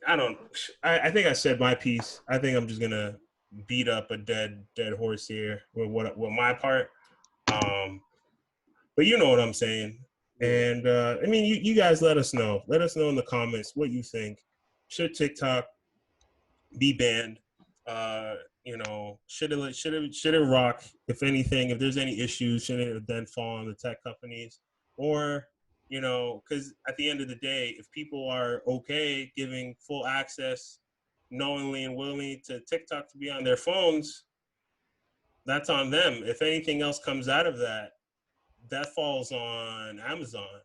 I don't, I think I said my piece. I think I'm just gonna beat up a dead horse here with what my part. Um, but you know what I'm saying. Yeah. And I mean, you guys let us know. Let us know in the comments what you think. Should TikTok be banned? Uh, should it rock? If anything, if there's any issues, should it then fall on the tech companies? Or because at the end of the day, if people are okay giving full access, knowingly and willingly, to TikTok to be on their phones, that's on them. If anything else comes out of that, that falls on Amazon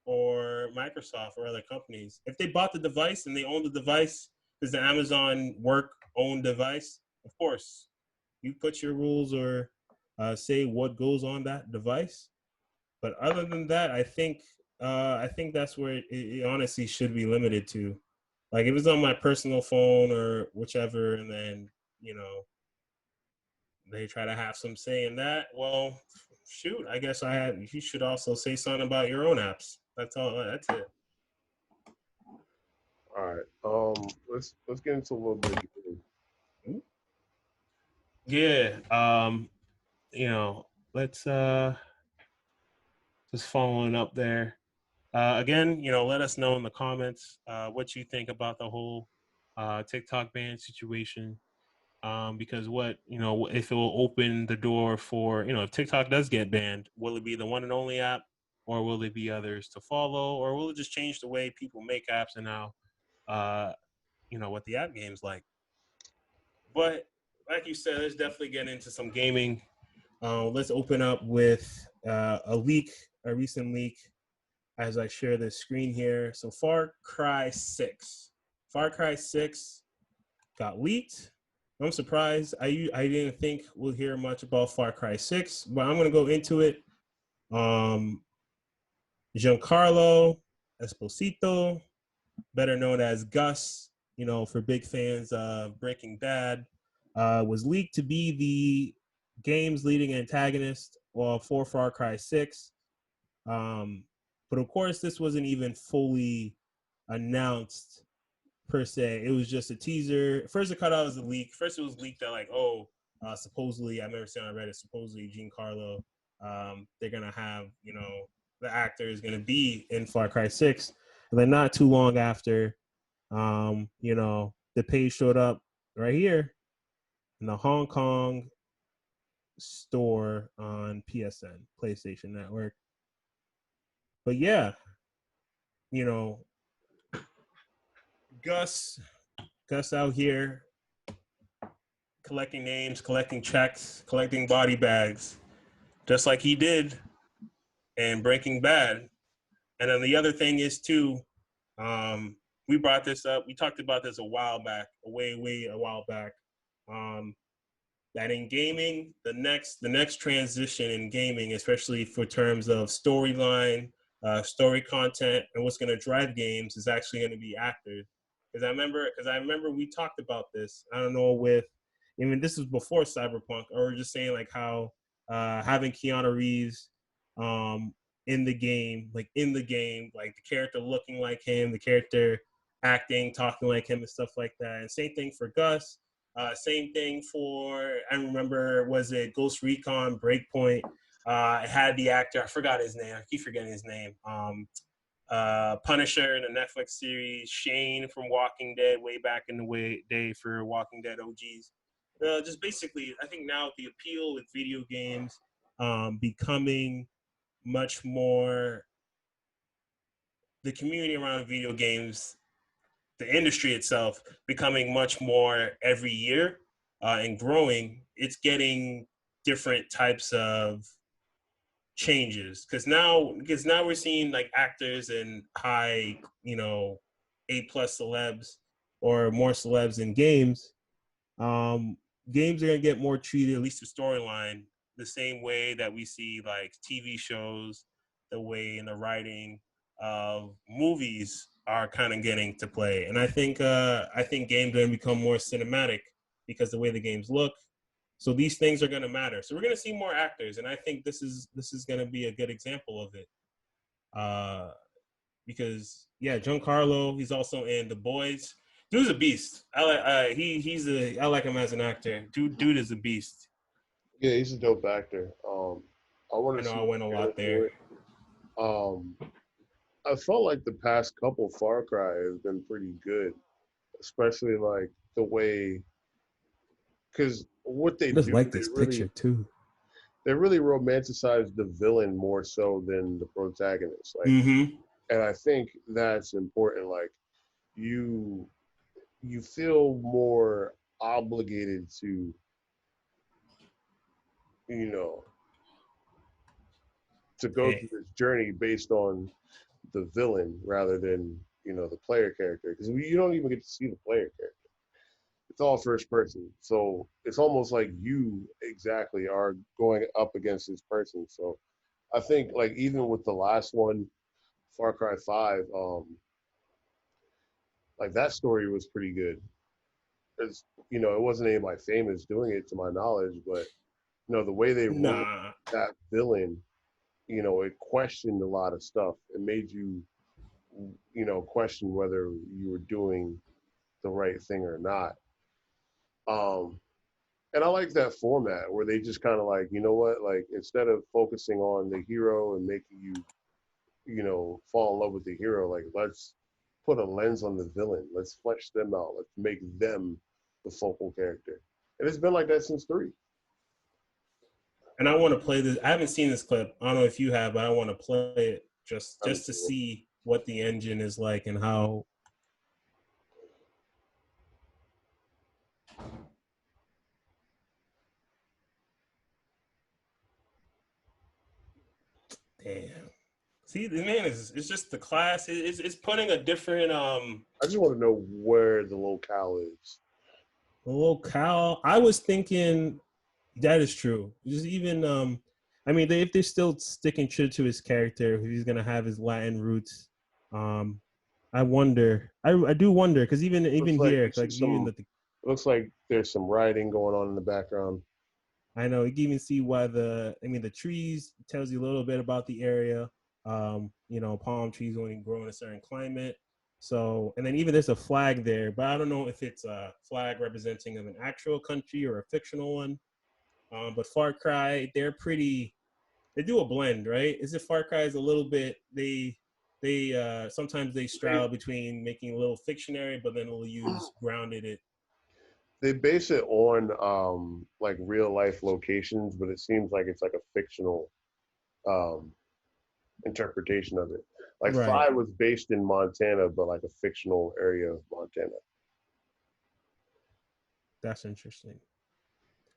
or Microsoft or other companies. If they bought the device and they own the device, is the Amazon work own device? Of course, you put your rules or say what goes on that device. But other than that, I think that's where it honestly should be limited to. Like if it's on my personal phone or whichever, and then you know they try to have some say in that. Well, shoot, I guess I had. You should also say something about your own apps. That's all. That's it. All right. Let's get into a little bit of gaming. Yeah. You know, let's just following up there. Again, let us know in the comments what you think about the whole TikTok ban situation. Because what if it will open the door for if TikTok does get banned, will it be the one and only app, or will there be others to follow, or will it just change the way people make apps and how what the app game's like? But like you said, let's definitely get into some gaming. Let's open up with a recent leak, as I share this screen here. So Far Cry 6 got leaked. I'm surprised. I didn't think we'll hear much about Far Cry 6, but I'm gonna go into it. Um, Giancarlo Esposito, better known as Gus, for big fans of Breaking Bad, was leaked to be the game's leading antagonist for Far Cry 6. Um, but of course, this wasn't even fully announced per se. It was just a teaser. First, it cut out as a leak. First, it was leaked that supposedly, I remember seeing on Reddit, supposedly Giancarlo, they're gonna have, the actor is gonna be in Far Cry 6, and then not too long after, the page showed up right here in the Hong Kong store on PSN, PlayStation Network. But yeah, you know, Gus, Gus out here collecting names, collecting checks, collecting body bags, just like he did in Breaking Bad. And then the other thing is too, um, we brought this up. We talked about this a while back, way a while back. Um, that in gaming, the next transition in gaming, especially for terms of storyline, story content, and what's going to drive games, is actually going to be actors. Because I remember we talked about this. I don't know with, I mean, this was before Cyberpunk, or we're just saying like how having Keanu Reeves um, like the character looking like him, the character acting, talking like him, and stuff like that. And same thing for Gus. Same thing for, I remember, was it Ghost Recon Breakpoint? It had the actor, I forgot his name. I keep forgetting his name. Punisher in the Netflix series, Shane from Walking Dead, way back in the day for Walking Dead OGs. Just basically, I think now the appeal with video games becoming much more the community around video games, the industry itself becoming much more every year and growing. It's getting different types of changes because now we're seeing like actors and high, A+ celebs or more celebs in games. um Games are going to get more treated, at least the storyline, the same way that we see like TV shows, the way in the writing of movies are kind of getting to play. And I think games are going to become more cinematic because the way the games look. So these things are going to matter. So we're going to see more actors, and I think this is going to be a good example of it. Uh, because yeah, Giancarlo, he's also in The Boys. Dude's a beast. I like I like him as an actor. Dude is a beast. Yeah, he's a dope actor. I want I to know see I the went a trailer lot there. for it. Um, I felt like the past couple Far Cry has been pretty good, especially like the way, because what they I just do, like this picture too. they really romanticize the villain more so than the protagonist. Like, Mm-hmm. and I think that's important. Like, you you feel more obligated to, you know, to go through Hey, this journey based on the villain rather than the player character, because you don't even get to see the player character. It's all first person, so it's almost like you exactly are going up against this person. So I think like even with the last one, Far Cry 5, like that story was pretty good. It's, it wasn't anybody famous doing it to my knowledge, but the way they wrote nah. that villain, it questioned a lot of stuff. It made you, question whether you were doing the right thing or not. Um, and I like that format where they just kind of like, you know what, like instead of focusing on the hero and making you, fall in love with the hero, like let's put a lens on the villain. Let's flesh them out. Let's make them the focal character. And it's been like that since three. And I want to play this. I haven't seen this clip. I don't know if you have, but I want to play it just I'm just to see what the engine is like and how. Damn. See, the man is it's just the class. It's putting a different I just want to know where the locale is. locale. I was thinking that is true. Just even I mean, if they're still sticking true to his character, if he's gonna have his Latin roots, um, I wonder. I do wonder because even Looks like here, you see like even some. the Looks like there's some writing going on in the background. I know you can even see why the trees tells you a little bit about the area. Palm trees only grow in a certain climate. So, and then even there's a flag there, but I don't know if it's a flag representing of an actual country or a fictional one. But Far Cry, they do a blend, right? Is it Far Cry is a little bit, they sometimes they They straddle between making a little fictionary, but then they'll use grounded it. they base it on like real life locations, but it seems like it's like a fictional um interpretation of it. Like Right. Five was based in Montana, but like a fictional area of Montana. That's interesting.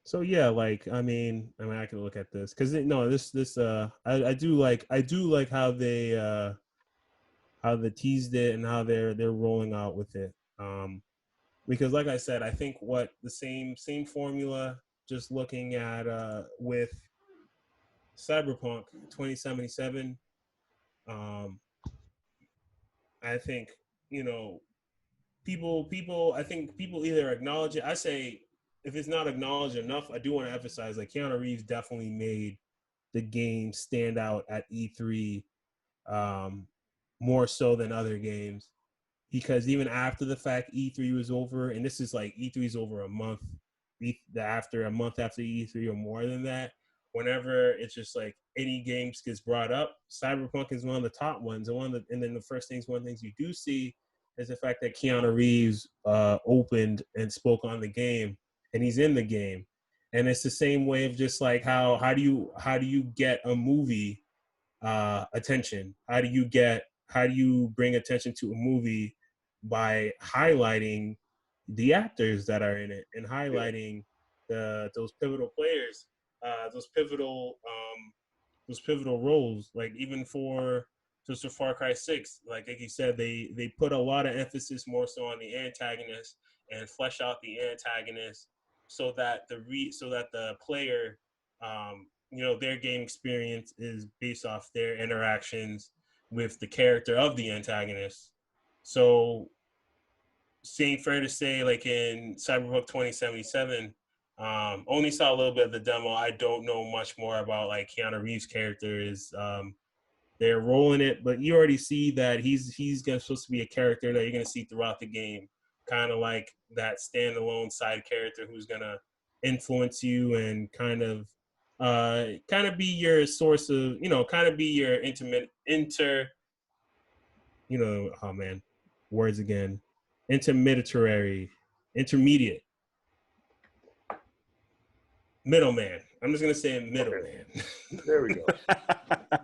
So yeah, like I mean, I can look at this because no, I do like how they teased it and how they're rolling out with it. Because like I said, I think what the same formula. Just looking at with Cyberpunk 2077, um, I think you know people I think people either acknowledge it. I say if it's not acknowledged enough, I do want to emphasize like Keanu Reeves definitely made the game stand out at E3 um, more so than other games because even after the fact E3 was over, and this is like E3 is over a month after a month after E3 or more than that. Whenever it's just like any games gets brought up, Cyberpunk is one of the top ones, and then the first things one of the things you do see is the fact that Keanu Reeves opened and spoke on the game, and he's in the game, And it's the same way of just like how do you get a movie attention? How do you bring attention to a movie by highlighting the actors that are in it and Yeah. highlighting those pivotal players, those pivotal roles. Like even for just for Far Cry 6, like you said, they put a lot of emphasis more so on the antagonist and flesh out the antagonist so that the player their game experience is based off their interactions with the character of the antagonist. So, saying fair to say, like in Cyberpunk 2077, only saw a little bit of the demo. I don't know much more about like Keanu Reeves' character is. They're rolling it, but you already see that supposed to be a character that you're gonna see throughout the game, kind of like that standalone side character who's gonna influence you and kind of be your source of kind of be your intimate oh man, words again, intermediary, intermediate middleman. I'm just gonna say Okay. middleman. There we go.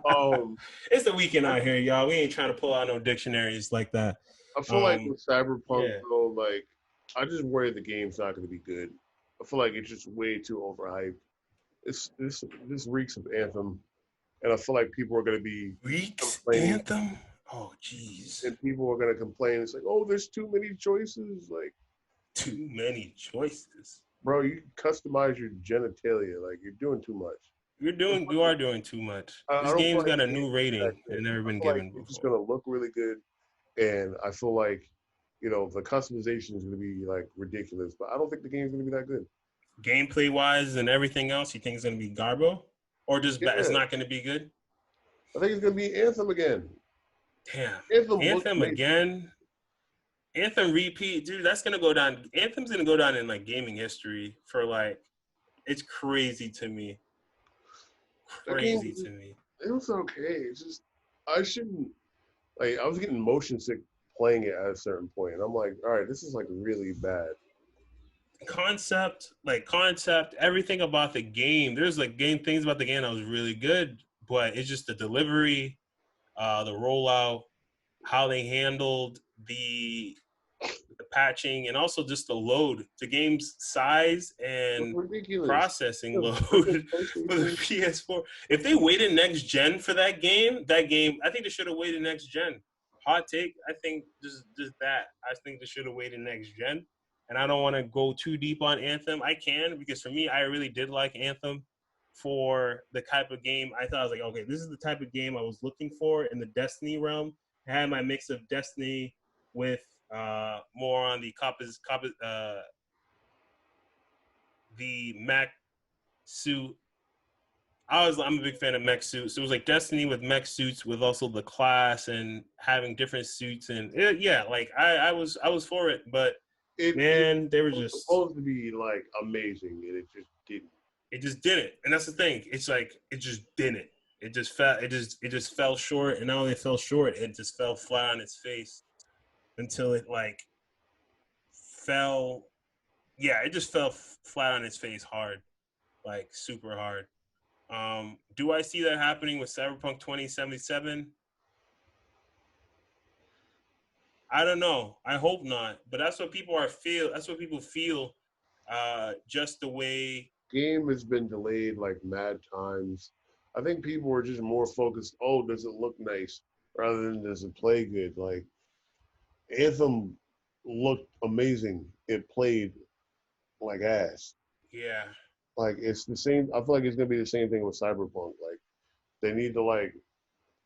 Um, It's the weekend I, out here, y'all. We ain't trying to pull out no dictionaries like that. I feel like with Cyberpunk Yeah. though, like I just worry the game's not going to be good. I feel like it's just way too overhyped. This reeks of Anthem, and I feel like people are going to be Weeks complaining, anthem. Oh, jeez. and people are going to complain. It's like, oh, there's too many choices. Like, Too many choices. bro, you can customize your genitalia. Like, you're doing too much. You are doing too much. I This don't feel game's like got the a game's new gonna be that rating good. and never I been feel like given it's just before. gonna look really good, and I feel like the customization is gonna be like ridiculous. But I don't think the game's gonna be that good. Gameplay wise and everything else, you think it's gonna be garbo, or just it's Yeah, not gonna be good? I think it's gonna be Anthem again. Damn. Anthem looks Anthem amazing. again. Anthem repeat, dude. That's gonna go down. Anthem's gonna go down in like gaming history for like. It's crazy to me. That game, Crazy to me. it was okay. It's just I shouldn't like. I was getting motion sick playing it at a certain point, and I'm like, all right, this is like really bad. Concept, everything about the game. There's like game things about the game that was really good, but it's just the delivery, the rollout, how they handled the patching, and also just the load, the game's size It's and ridiculous. processing The load freaking for the PlayStation. PS4. If they waited next gen for that game, I think they should have waited next gen. Hot take, I think just that. I think they should have waited next gen. And I don't want to go too deep on Anthem. I can because for me, I really did like Anthem for the type of game. I thought I was like, okay, this is the type of game I was looking for in the Destiny realm. I had my mix of Destiny with more on the mech suit. I'm a big fan of mech suits. So it was like Destiny with mech suits with also the class and having different suits and yeah, like I was for it, but It man, they were was just supposed to be like amazing, and it just didn't. it just didn't, and that's the thing. It's like it just didn't. It just fell short, and not only fell short, it just fell flat on its face until it like fell. Yeah, it just fell flat on its face hard, like super hard. Do I see that happening with Cyberpunk 2077? I don't know. I hope not. But that's what people feel. That's what people feel. Just the way. Game has been delayed like mad times. I think people were just more focused. Oh, does it look nice, rather than does it play good? Like Anthem looked amazing. It played like ass. Yeah. Like it's the same. I feel like it's gonna be the same thing with Cyberpunk. Like they need to like.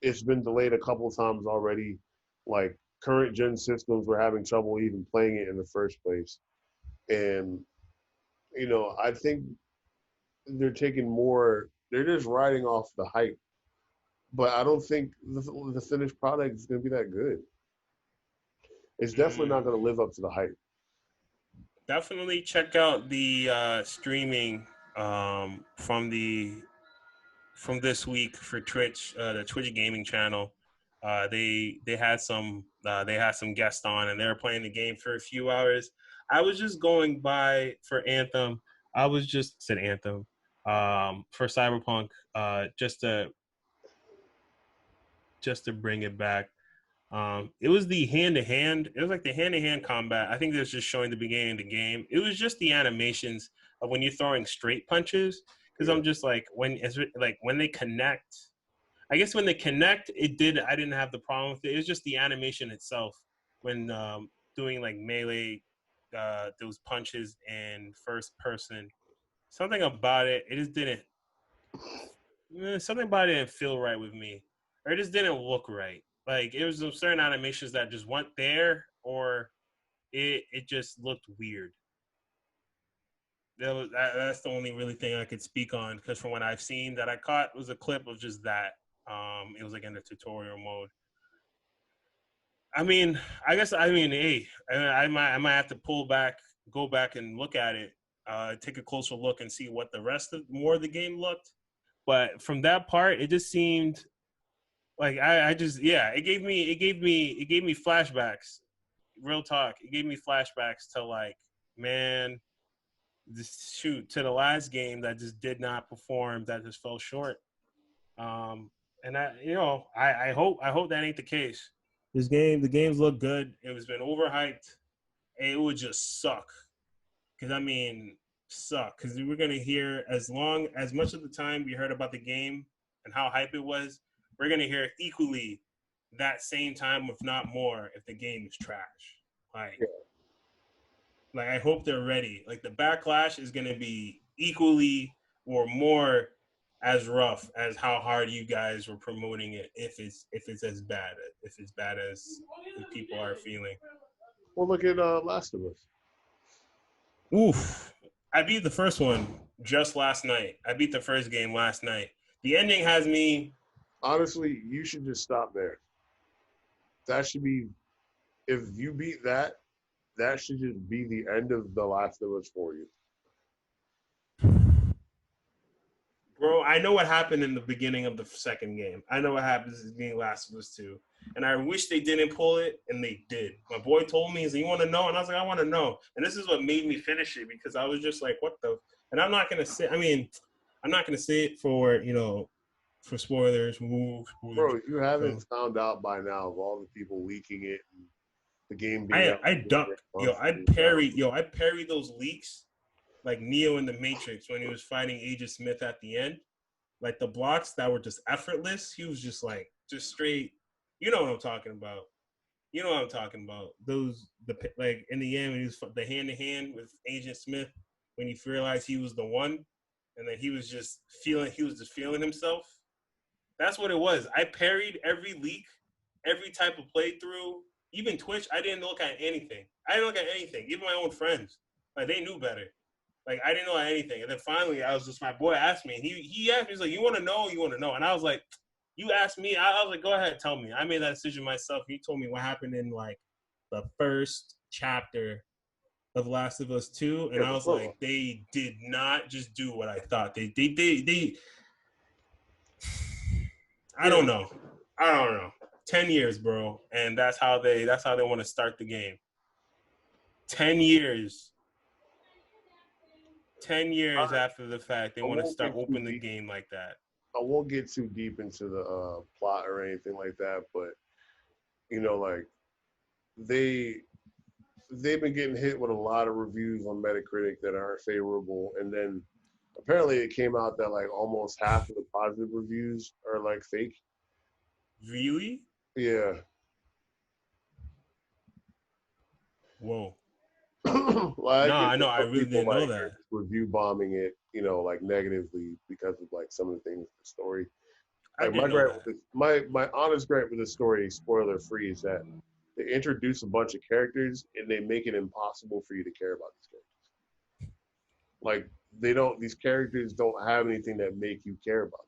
It's been delayed a couple times already. Like current gen systems were having trouble even playing it in the first place, and I think they're taking more. They're just riding off the hype, but I don't think the finished product is going to be that good. It's definitely not Mm. going to live up to the hype. Definitely check out the streaming from this week for Twitch, the Twitch gaming channel. They had some guests on, and they were playing the game for a few hours. I was just going by for Anthem. I was just said Anthem for Cyberpunk, just to bring it back. It was the hand to hand. It was like the hand to hand combat. I think they was just showing the beginning of the game. It was just the animations of when you're throwing straight punches. Because Yeah. I'm just like when they connect. I guess when they connect, it did. I didn't have the problem with it. It was just the animation itself when doing like melee, those punches in first person. Something about it, it just didn't. Something about it didn't feel right with me, or it just didn't look right. Like it was some certain animations that just weren't there, or it just looked weird. That's the only really thing I could speak on because from what I've seen that I caught was a clip of just that. It was like in the tutorial mode. I mean, hey, I might have to go back and look at it, take a closer look and see what the rest of more of the game looked. But from that part, it just seemed like I just yeah, it gave me flashbacks. Real talk, it gave me flashbacks to like man, this shoot to the last game that just did not perform, that just fell short. And I hope that ain't the case. The games look good. It was been overhyped. It would just suck because suck because we're gonna hear as much of the time we heard about the game and how hype it was, we're gonna hear equally that same time, if not more, if the game is trash. Like, Yeah. like I hope they're ready. Like the backlash is gonna be equally or more as rough as how hard you guys were promoting it. If it's as bad, if it's bad as people are feeling. Well, look at Last of Us. Oof. I beat the first one just last night. I beat the first game last night. The ending has me. Honestly, you should just stop there. That should be if you beat that, that should just be the end of The Last of Us for you. Bro, I know what happened in the beginning of the second game. I know what happens in the Last of Us 2. And I wish they didn't pull it, and they did. My boy told me, he said, you want to know? And I was like, I want to know. And this is what made me finish it because I was just like, what the? And I'm not going to say, I'm not going to say it for spoilers. Bro, you haven't So found out by now of all the people leaking it and the game being out I for duck. months. I parry those leaks like Neo in the Matrix when he was fighting Agent Smith at the end. Like the blocks that were just effortless. He was just like just straight. You know what I'm talking about. You know what I'm talking about. Those like in the end when he was the hand to hand with Agent Smith when he realized he was the one, and then he was just feeling himself. That's what it was. I parried every leak, every type of playthrough, even Twitch. I didn't look at anything. I didn't look at anything. Even my own friends, like they knew better. Like I didn't know anything. And then finally, I was just my boy asked me. And he asked me, he's like, "You want to know? You want to know?" And I was like, "You asked me." I was like, "Go ahead, tell me." I made that decision myself. He told me what happened in like the first chapter of Last of Us 2, and Yeah, I was like, they did not just do what I thought. They I yeah. don't know. I don't know. 10 years, bro, and that's how they want to start the game. 10 years. 10 years after the fact, they I want to won't start get too open the deep. game like that. I won't get too deep into the plot or anything like that, but like they they've been getting hit with a lot of reviews on Metacritic that aren't favorable, and then apparently it came out that like almost half of the positive reviews are like fake. Really? Yeah. Whoa. Like No, I get I know. I some really people didn't know like are that. just review bombing it, like negatively because of like some of the things in the story. I Like my didn't know gripe that. with this, my honest gripe with the story, spoiler free, is that they introduce a bunch of characters and they make it impossible for you to care about these characters. Like these characters don't have anything that make you care about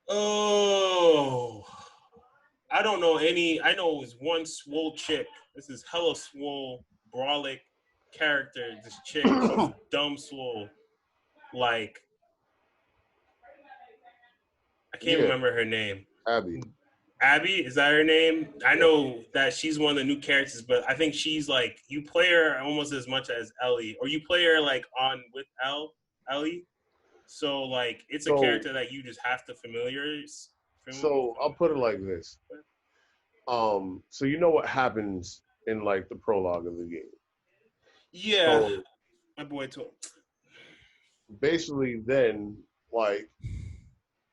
Oh, I don't know any. I know it was one swole chick. This is hella swole, brolic character. This chick, she's them. dumb swole. Like I can't Yeah, remember her name. Abby. Abby, is that her name? I Yeah. know that she's one of the new characters, but I think she's like you play her almost as much as Ellie, or you play her like on with Elle. Ellie. So like it's a So character that you just have to so I'll put it like this. with. So you know what happens in like the prologue of the game. Yeah, So my boy told. basically then like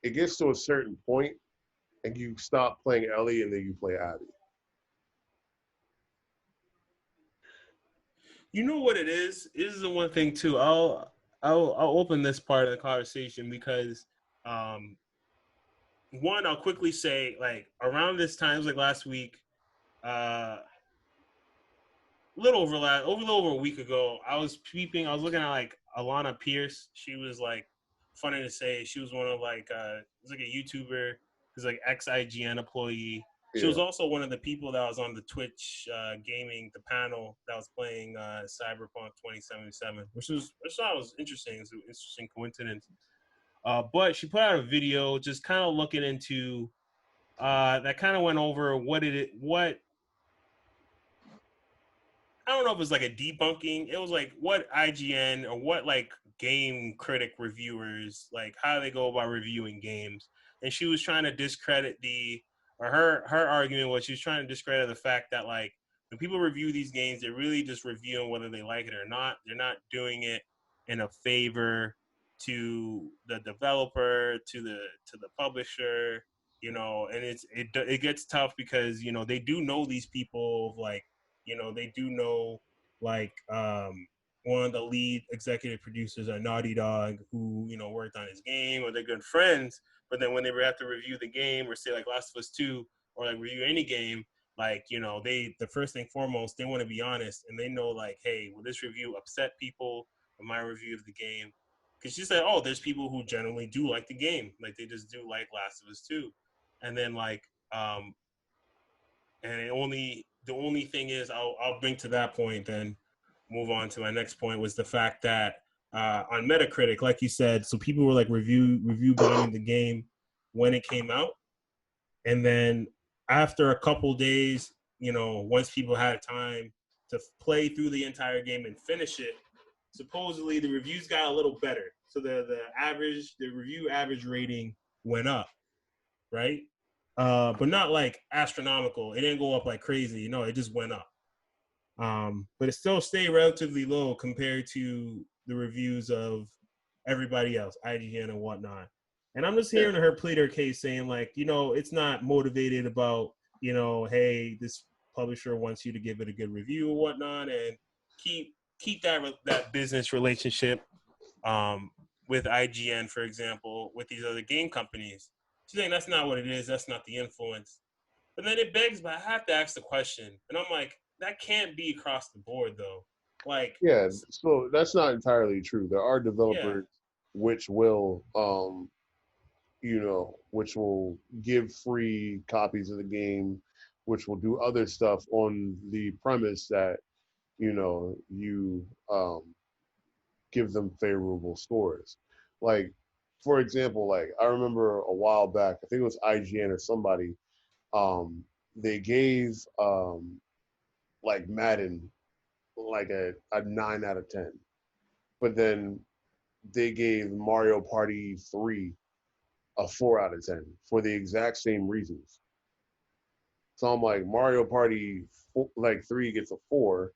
it gets to a certain point and you stop playing Ellie and then you play Abby. You know what it is? This is the one thing too. I'll open this part of the conversation because um one, I'll quickly say like around this time, it was like last week, over a week ago, I was looking at like Alana Pierce. She was like funny to say. She was one of like it was like a YouTuber who's like ex IGN employee. She was Yeah, also one of the people that was on the Twitch gaming the panel that was playing Cyberpunk 2077, which I thought was interesting. It's an interesting coincidence. But she put out a video just kind of looking into that kind of went over what I don't know if it was like a debunking. It was like what IGN or what like game critic reviewers like how they go about reviewing games. And she was trying to discredit her argument was she was trying to discredit the fact that like when people review these games, they're really just reviewing whether they like it or not. They're not doing it in a favor to the developer, to the publisher, and it gets tough because they do know these people like they do know like one of the lead executive producers at Naughty Dog who worked on his game, or they're good friends. But then when they have to review the game, or say like Last of Us 2, or like review any game, like they the first thing foremost they want to be honest, and they know like, hey, will this review upset people with my review of the game? Because she said, oh, there's people who generally do like the game, like they just do like Last of Us 2, and then like and the only thing is I'll bring to that point, then move on to my next point, was the fact that on Metacritic, like you said, so people were like review bombing the game when it came out, and then after a couple days, once people had time to play through the entire game and finish it, supposedly the reviews got a little better. So the review average rating went up, right? But not like astronomical. It didn't go up like crazy. It just went up. But it still stayed relatively low compared to the reviews of everybody else, IGN and whatnot. And I'm just yeah, hearing her plead her case saying like, it's not motivated about, hey, this publisher wants you to give it a good review or whatnot, and keep that business relationship um, with IGN, for example, with these other game companies. She's saying that's not what it is. That's not the influence. But then it begs, but I have to ask the question, and I'm like, that can't be across the board though. Like, yeah. So that's not entirely true. There are yeah, developers which will which will give free copies of the game, which will do other stuff on the premise that you give them favorable scores. Like, for example, like I remember a while back, I think it was IGN or somebody, um, they gave like Madden like a 9 out of 10, but then they gave Mario Party 3 a 4 out of 10 for the exact same reasons. So I'm like, Mario Party like 3 gets a 4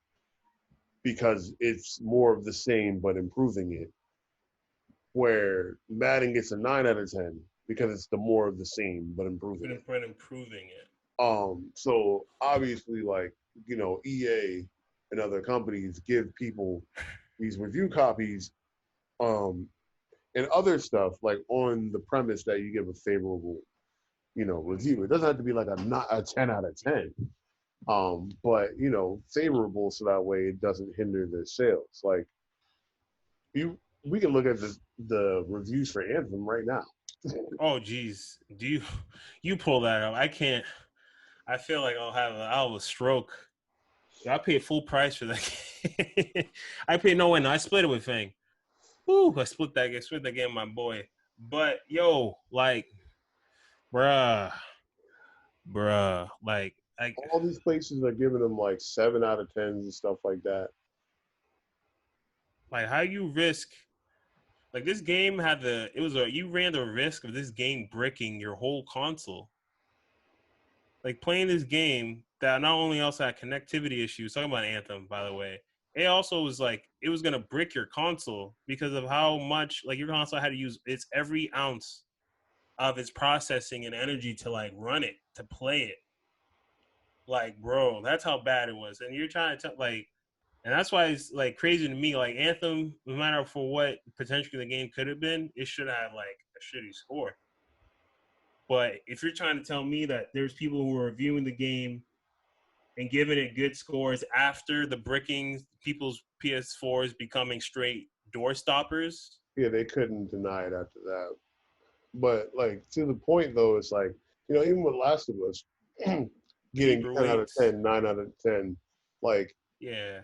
because it's more of the same but improving it, where Madden gets a 9 out of 10 because it's the more of the same but improving it. but improving it. So obviously, like EA and other companies give people these review copies, um, and other stuff like on the premise that you give a favorable, review. It doesn't have to be like a not a 10 out of 10, but favorable so that way it doesn't hinder their sales. Like you, we can look at the reviews for Anthem right now. Oh, geez, do you pull that up? I can't. I feel like I'll have a stroke. I paid full price for that. I paid no way. No, I split it with Fang. Woo, I split that game, with my boy. But yo, like, bruh, like, All these places are giving them like 7 out of 10s and stuff like that. how you risk? Like this game had you ran the risk of this game bricking your whole console. Like playing this game that not only also had connectivity issues, talking about Anthem, by the way, it also was like it was gonna brick your console because of how much like your console had to use its every ounce of its processing and energy to like run it, to play it. Like, bro, that's how bad it was. And you're trying to like and that's why it's like crazy to me. Like Anthem, no matter for what potentially the game could have been, it should have like a shitty score. But if you're trying to tell me that there's people who are reviewing the game and giving it good scores after the bricking, people's PS4s becoming straight door stoppers, Yeah, they couldn't deny it after that. But like to the point though, it's like, even with Last of Us getting 10 out of paperweights. 10, 9 out of 10, like, Yeah,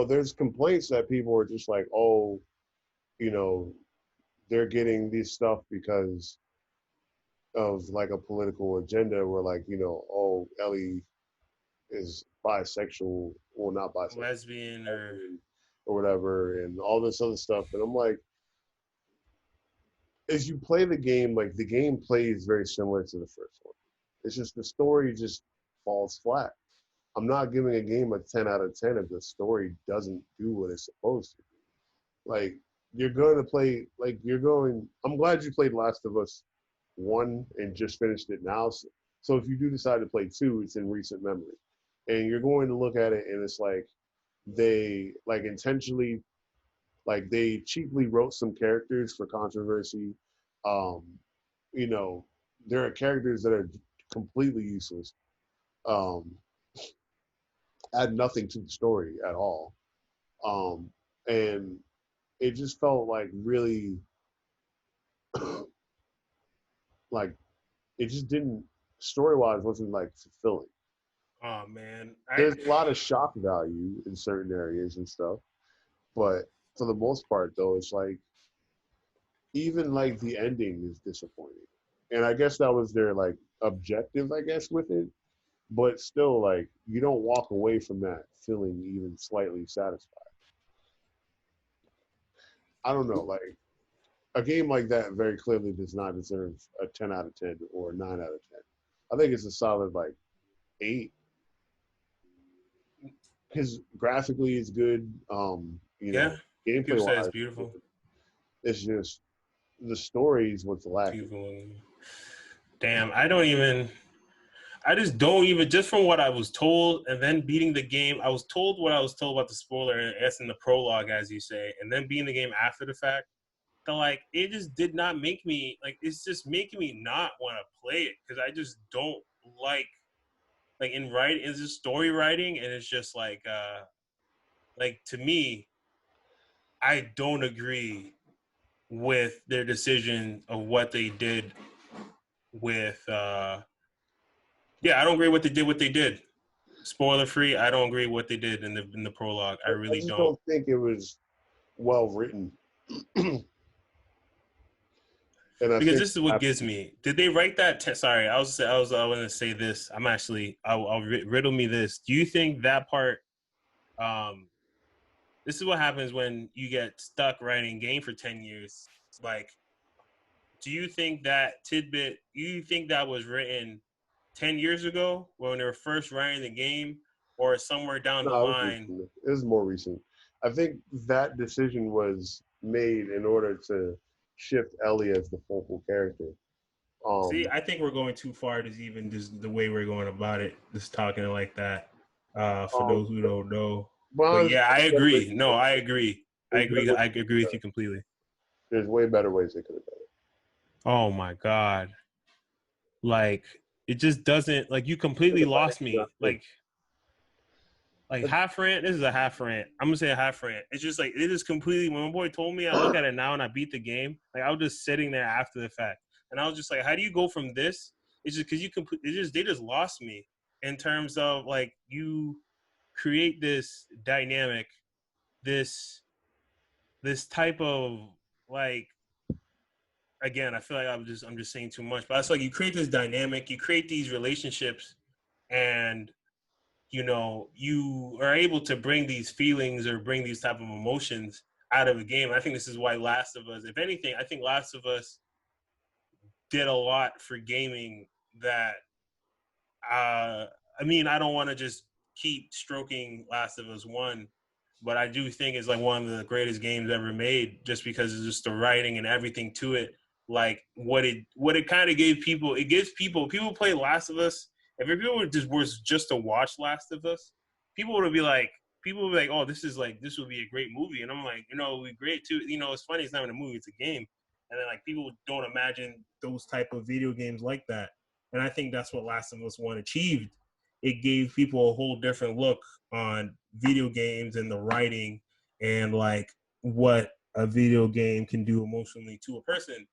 there's complaints that people are just like, oh, you know, they're getting this stuff because of like a political agenda where like, oh, Ellie is bisexual, well, not bisexual, lesbian or lesbian or whatever, and all this other stuff. And I'm like, as you play the game, like the game plays very similar to the first one. It's just the story just falls flat. I'm not giving a game a 10 out of 10 if the story doesn't do what it's supposed to. Like you're going to play, like you're going. I'm glad you played Last of Us 1 and just finished it now. So if you do decide to play 2, it's in recent memory, and you're going to look at it and it's like they like intentionally like they cheaply wrote some characters for controversy. Um, you know, there are characters that are completely useless, um, add nothing to the story at all. Um, and it just felt like really like it just didn't story wise wasn't like fulfilling. oh man, There's a lot of shock value in certain areas and stuff, but for the most part though, it's like even like the ending is disappointing. And I guess that was their like objective, I guess, with it. But still, like you don't walk away from that feeling even slightly satisfied. I don't know, like a game like that very clearly does not deserve a 10 out of 10 or a 9 out of 10. I think it's a solid like 8 because graphically it's good. yeah. Gameplay People say it's wise, beautiful. it's just the story is what's lacking. Beautiful. Damn, I just don't even just from what I was told and then beating the game. I was told what I was told about the spoiler and it's in the prologue, as you say, and then beating the game after the fact. That like it just did not make me like it's just making me not want to play it because I just don't like in writing it's just story writing and it's just like to me I don't agree with their decision of what they did with yeah, I don't agree with what they did. Spoiler free, I don't agree what they did in the prologue. I I really just don't. don't think it was well written, and I Because think this is what gives me. Did they write that? Sorry, I want to say this. I'm actually. I'll riddle me this. Do you think that part? Um, this is what happens when you get stuck writing game for 10 years. Like, do you think that tidbit? You think that was written 10 years ago when they were first writing the game, or somewhere down the no, it was line? recent. It was more recent. I think that decision was made in order to shift Ellie as the focal character. See, Um, I think we're going too far. Just even just the way we're going about it, just talking like that. For um, those who don't know, but but honestly, yeah, I there's better ways agree. to No, look I at it. agree. I There's agree. better ways I to look agree with at you it. completely. There's way better ways they could have done it. Oh my god, like it just doesn't like you And completely the fact lost it's not me. good. Like half rant. This is a half rant. I'm gonna say a half rant. It's just like it is completely. When my boy told me, I look at it now and I beat the game. Like I was just sitting there after the fact, and I was just like, how do you go from this? It's just because you can. It's just they just lost me in terms of like you create this dynamic, this this type of like again. I feel like I'm just saying too much, but it's like you create this dynamic, you create these relationships, and you know you are able to bring these feelings or bring these type of emotions out of a game. I think this is why Last of Us, if anything, I think Last of Us did a lot for gaming that I mean, I don't want to just keep stroking Last of Us 1, but I do think it's like one of the greatest games ever made just because it's just the writing and everything to it. Like what it kind of gave people, it gives people play Last of Us. If people was just to watch Last of Us, people would be like, oh, this would be a great movie. And I'm like, it would be great too. It's funny, it's not even a movie, it's a game. And then like people don't imagine those type of video games like that. And I think that's what Last of Us 1 achieved. It gave people a whole different look on video games and the writing and like what a video game can do emotionally to a person.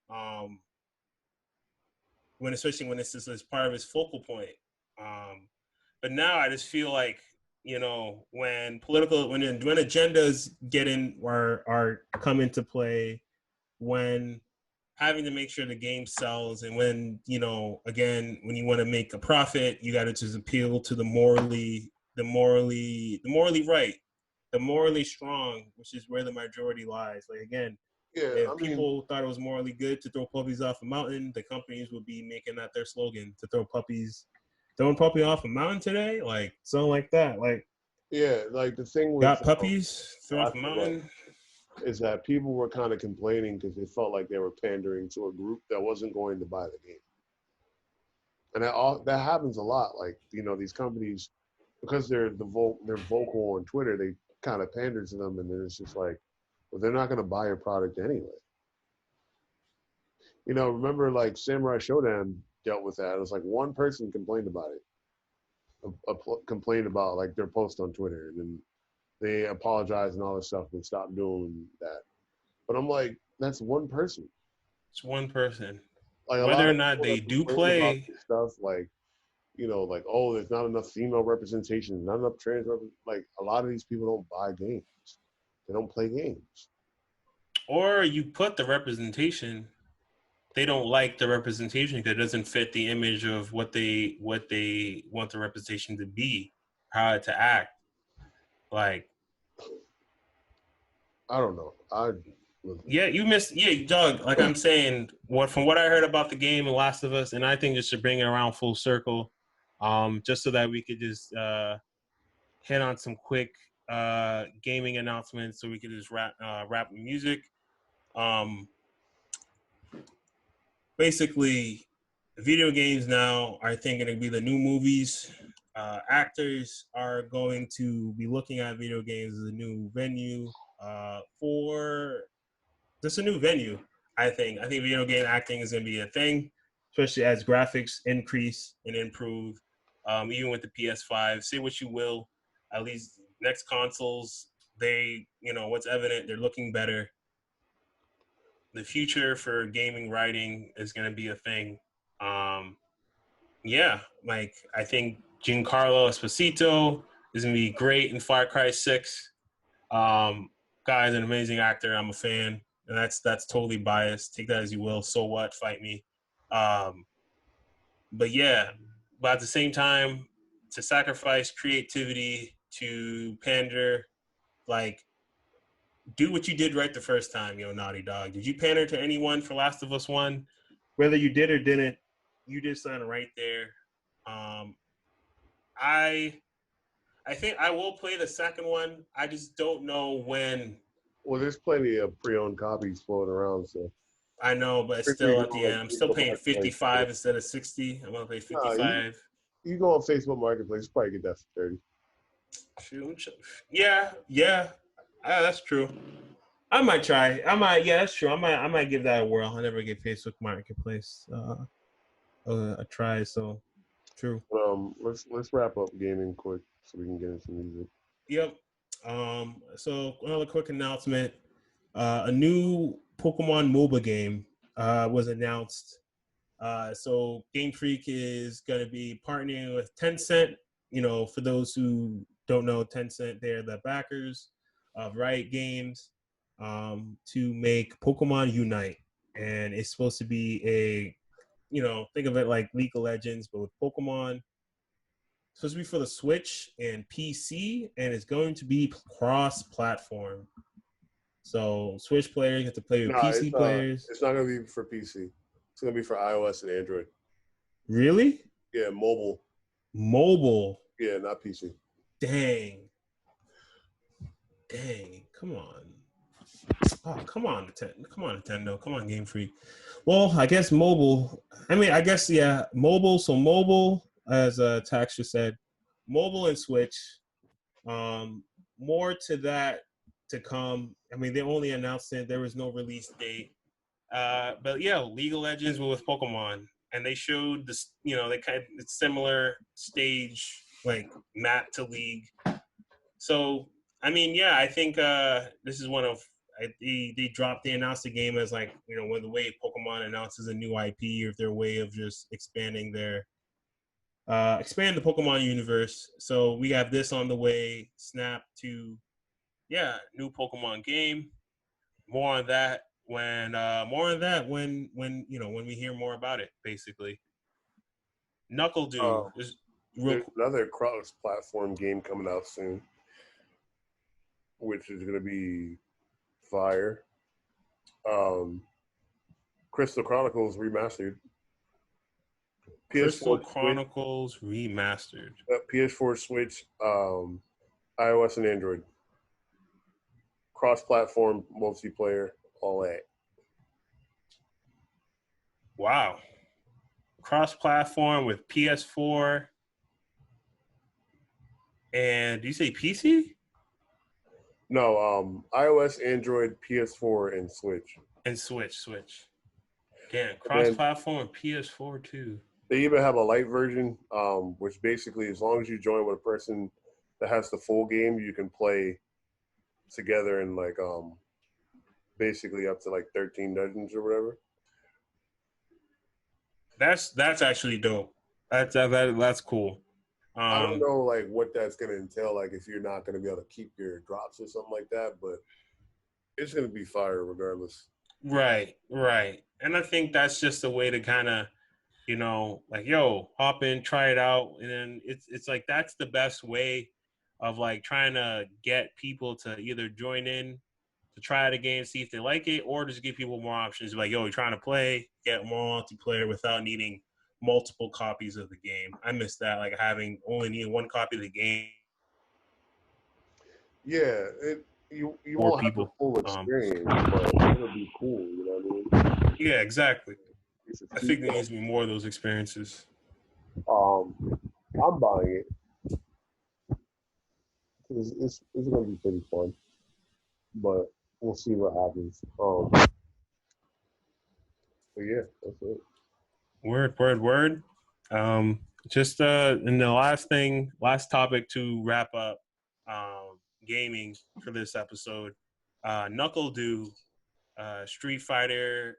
Um, especially when it's just as part of its focal point. But now I just feel like when agendas get in or are come into play, when having to make sure the game sells, and when again, when you want to make a profit, you got to just appeal to the morally right, the morally strong, which is where the majority lies. Like again, Yeah, if I mean, people thought it was morally good to throw puppies off a mountain, the companies would be making that their slogan to throwing puppy off a mountain today, like something like that. Like, yeah, like the thing with got puppies, throw off Last a of Us mountain. is that people were kind of complaining because they felt like they were pandering to a group that wasn't going to buy the game, and that happens a lot. Like these companies, because they're vocal on Twitter, they kind of pander to them, and then it's just like, well, they're not going to buy your product anyway. Remember like Samurai Showdown dealt with that. It was like one person complained about it, complained about like their post on Twitter, and then they apologized and all this stuff and stopped doing that. But I'm like, that's one person. It's one person. Like a lot Whether or of not people they that do complain about play, this stuff, like like, oh, there's not enough female representation, not enough trans like a lot of these people don't buy games. They don't play games. or you put the representation, they don't like the representation because it doesn't fit the image of what they want the representation to be, how to act. Like, I don't know. yeah, you missed. Yeah, Doug. Like I'm saying, from what I heard about the game and Last of Us, and I think just to bring it around full circle, just so that we could just hit on some quick gaming announcements, so we could just wrap music. Um, Basically, video games now are thinking to be the new movies. Actors are going to be looking at video games as a new venue for just a new venue. I think video game acting is going to be a thing, especially as graphics increase and improve. Even with the PS5, say what you will, at least next consoles, what's evident, they're looking better. The future for gaming writing is going to be a thing. Um, yeah, like I think Giancarlo Esposito is going to be great in Far Cry 6. Guy's an amazing actor. I'm a fan, and that's totally biased. Take that as you will. So what? Fight me. Um, but yeah, but at the same time, to sacrifice creativity to pander, like do what you did right the first time, Naughty Dog. Did you pander to anyone for Last of Us 1? Whether you did or didn't, you did something right there. Um, I I think I will play the second one. I just don't know when. Well, there's plenty of pre-owned copies floating around, so I know, but if you still at go the on end, I'm still Facebook paying Marketplace, 55 instead of 60. I'm gonna pay nah, 55. you go on Facebook Marketplace, probably get that for 30. Yeah, that's true. I might try. Yeah, that's true. I might give that a whirl. I never give Facebook Marketplace a try. So true. Let's wrap up gaming quick so we can get into music. Yep. So another quick announcement. A new Pokemon MOBA game was announced. So Game Freak is going to be partnering with Tencent. For those who don't know, Tencent, they're the backers of Riot Games to make Pokemon Unite. And it's supposed to be think of it like League of Legends, but with Pokemon. It's supposed to be for the Switch and PC, and it's going to be cross-platform. So Switch players get to play with Nah, PC players. it's not gonna be for PC. It's gonna be for iOS and Android. Really? Yeah, mobile. Mobile? Yeah, not PC. Dang. Dang. Come on. Oh, come on, come on, Nintendo. Come on, Game Freak. Well, I guess mobile. I mean, I guess yeah, mobile. So mobile, as Tax just said, mobile and Switch. Um, more to that to come. I mean, they only announced it. There was no release date. But yeah, League of Legends with Pokemon, and they showed this. You know, they kind of it's similar stage like map to League. So I mean, yeah, I think this is one of they dropped they announced the game as like when the way Pokemon announces a new IP or their way of just expanding their expand the Pokemon universe. So we have this on the way. Snap to new Pokemon game. More on that when we hear more about it. Basically, Knuckle Do is real. There's another cross-platform game coming out soon, which is gonna be fire. Um, Crystal Chronicles remastered. Crystal PS4 Switch, Chronicles Remastered. PS4 Switch, iOS and Android. Cross-platform multiplayer, all that. Wow. Cross-platform with PS4 and do you say PC No, iOS, Android, PS4, and Switch. and Switch? Damn, And then cross-platform and PS4 too. they even have a light version, which basically, as long as you join with a person that has the full game, you can play together in like basically up to like 13 dungeons or whatever. That's actually dope. That's cool. I don't Um, know like what that's gonna entail, like if you're not gonna be able to keep your drops or something like that, but it's gonna be fire regardless. right. And I think that's just a way to kind of like hop in, try it out, and then it's like that's the best way of like trying to get people to either join in to try it again, see if they like it, or just give people more options. Like, you're trying to play, get more multiplayer without needing multiple copies of the game. I miss that, like having only need one copy of the game. Yeah, you More won't have the people. full experience, but it'll be cool. You know what I mean? Yeah, exactly. Piece of I think there feedback. needs to be more of those experiences. I'm buying it. It's gonna be pretty fun, but we'll see what happens. But yeah, that's it. Word. Just and the last topic to wrap up gaming for this episode. Knuckle Do, Street Fighter,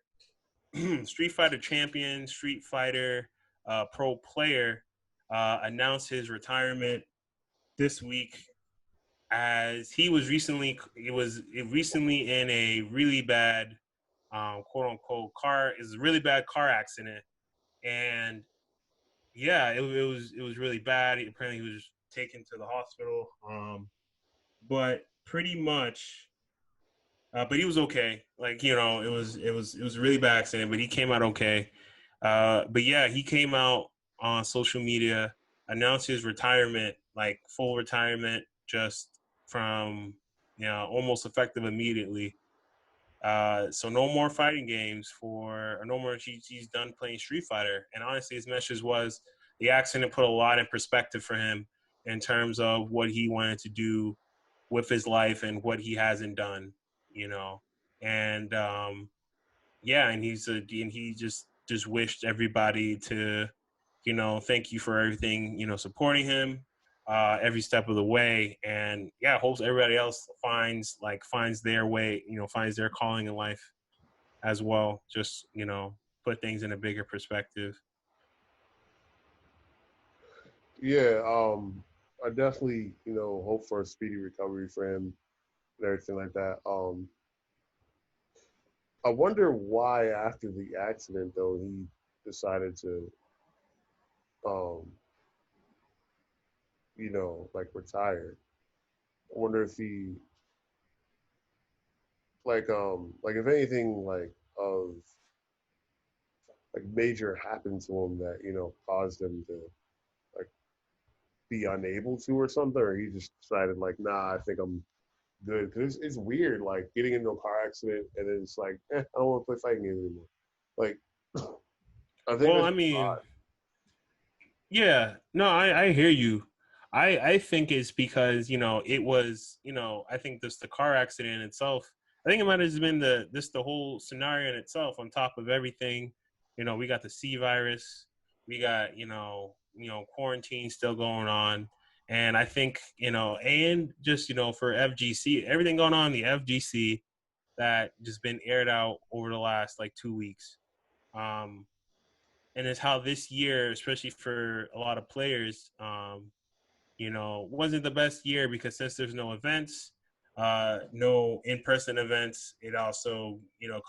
Street Fighter champion, Street Fighter pro player, announced his retirement this week as he was recently in a really bad quote unquote really bad car accident. And yeah, it was really bad. Apparently, he was taken to the hospital. But pretty much, but he was okay. Like it was a really bad accident, but he came out okay. But yeah, he came out on social media, announced his retirement, like full retirement, just from almost effective immediately. So no more fighting games or no more. He's done playing Street Fighter. And honestly, his message was the accident put a lot in perspective for him in terms of what he wanted to do with his life and what he hasn't done. You know, and yeah, and he just wished everybody to thank you for everything, supporting him every step of the way. And yeah, hopes everybody else finds their way, finds their calling in life as well. Just put things in a bigger perspective. Yeah, I definitely hope for a speedy recovery for him and everything like that. I wonder why after the accident though he decided to um like retire. I wonder if he like if anything like major happened to him that caused him to like be unable to or something, or he just decided like, nah, I think I'm good. Because it's weird, like getting into a car accident and then it's like, I don't want to play fighting games anymore. Like, I think Well, that's I a mean, lot. yeah, no, I hear you. I think it's because it was I think this the car accident itself. I think it might have just been the whole scenario in itself on top of everything. We got the C virus, we got quarantine still going on, and I think and just for FGC everything going on in the FGC that just been aired out over the last like 2 weeks. Um, and it's how this year, especially for a lot of players, wasn't the best year because since there's no events, no in-person events, it also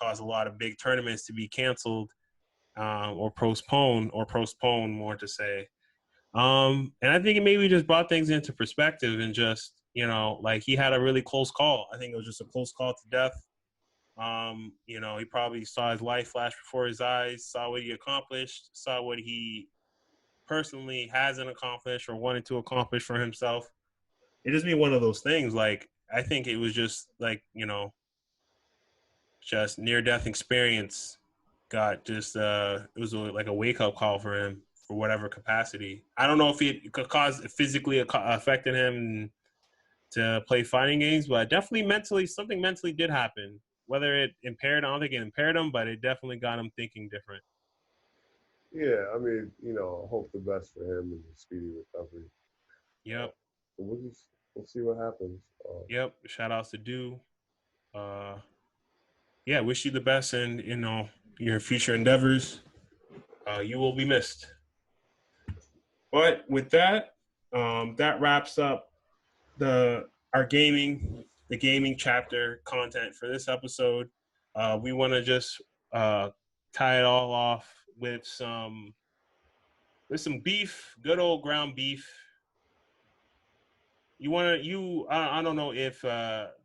caused a lot of big tournaments to be canceled or postponed more to say. And I think it maybe just brought things into perspective and just like he had a really close call. I think it was just a close call to death. He probably saw his life flash before his eyes, saw what he accomplished, saw what he personally hasn't accomplished or wanted to accomplish for himself. It just be one of those things. Like I think it was just like just near death experience. Got just it was like a wake up call for him for whatever capacity. I don't know if it could cause physically affected him to play fighting games, but definitely mentally something mentally did happen. Whether it impaired, I don't think it impaired him, but it definitely got him thinking different. Yeah, I mean, I hope the best for him and a speedy recovery. Uh, Yep, but we'll see what happens. yep. Shout outs to Do. Uh, yeah, wish you the best in your future endeavors. You will be missed. But with that, that wraps up the gaming chapter content for this episode. We want to just uh, tie it all off with some beef, good old ground beef. I don't know if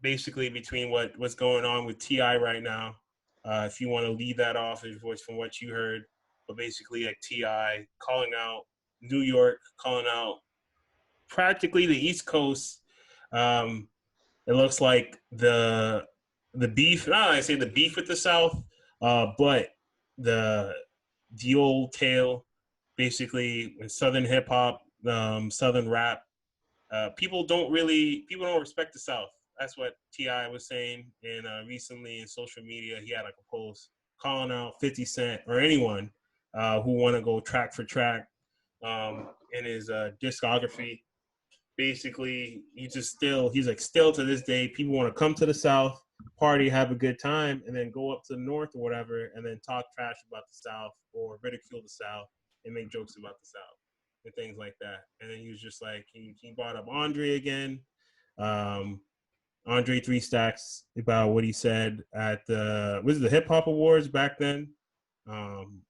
basically between what's going on with Ti right now, if you want to lead that off his voice from what you heard, but basically like Ti calling out New York, calling out practically the East Coast. Um, it looks like the beef. Not I say the beef with the South, but the the old tale, basically Southern hip hop, Southern rap. People don't respect the South. That's what Ti was saying. And recently in social media, he had like a post calling out 50 Cent or anyone who want to go track for track in his discography. Basically, he's like still to this day, people want to come to the South, party, have a good time, and then go up to the North or whatever, and then talk trash about the South or ridicule the South and make jokes about the South and things like that. And then he was just like he brought up Andre again, um, Andre Three Stacks about what he said at the Hip Hop Awards back then. Um,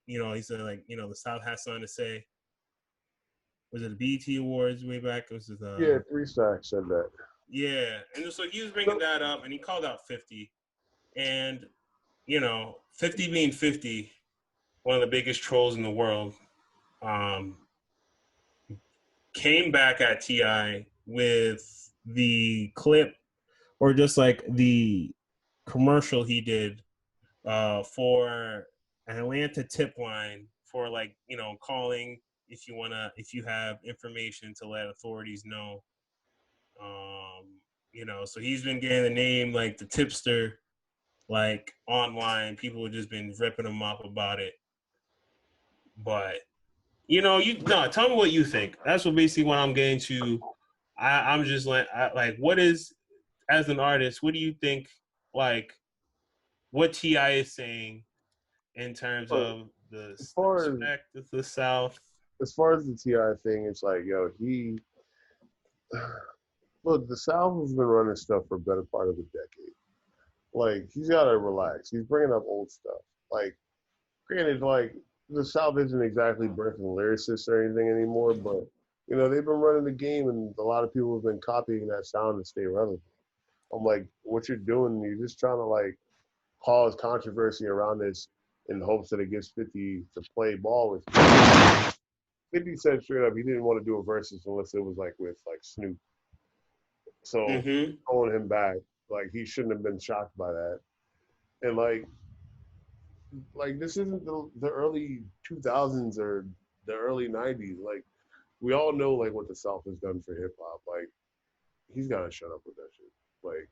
he said like the South has something to say. Was it the BET Awards way back? Was it Yeah, Three Stacks said that. yeah, and so he was bringing No, that up, and he called out 50, and 50 being 50, one of the biggest trolls in the world, um, came back at Ti with the clip or just like the commercial he did for an Atlanta tip line for like calling if you have information to let authorities know. So he's been getting the name like the tipster, like online. People have just been ripping him up about it. But you no, tell me what you think. That's what basically what I'm getting to. I'm just like, what is as an artist, what do you think? Like, what Ti is saying in terms but of as the far as respect of the South? as far as the Ti thing, it's like, yo, he look, the South has been running stuff for a better part of a decade. Like, he's got to relax. He's bringing up old stuff. Like, granted, like the South isn't exactly birthing lyricists or anything anymore, but they've been running the game, and a lot of people have been copying that sound to stay relevant. I'm like, what you're doing, you're just trying to like cause controversy around this in hopes that it gets 50 to play ball with you. 50 said straight up he didn't want to do a versus unless it was like with like Snoop. So Mm-hmm. calling him back, like he shouldn't have been shocked by that. And like this isn't the early 2000s or the early 90s. Like we all know like what the South has done for hip hop. Like he's got to shut up with that shit. Like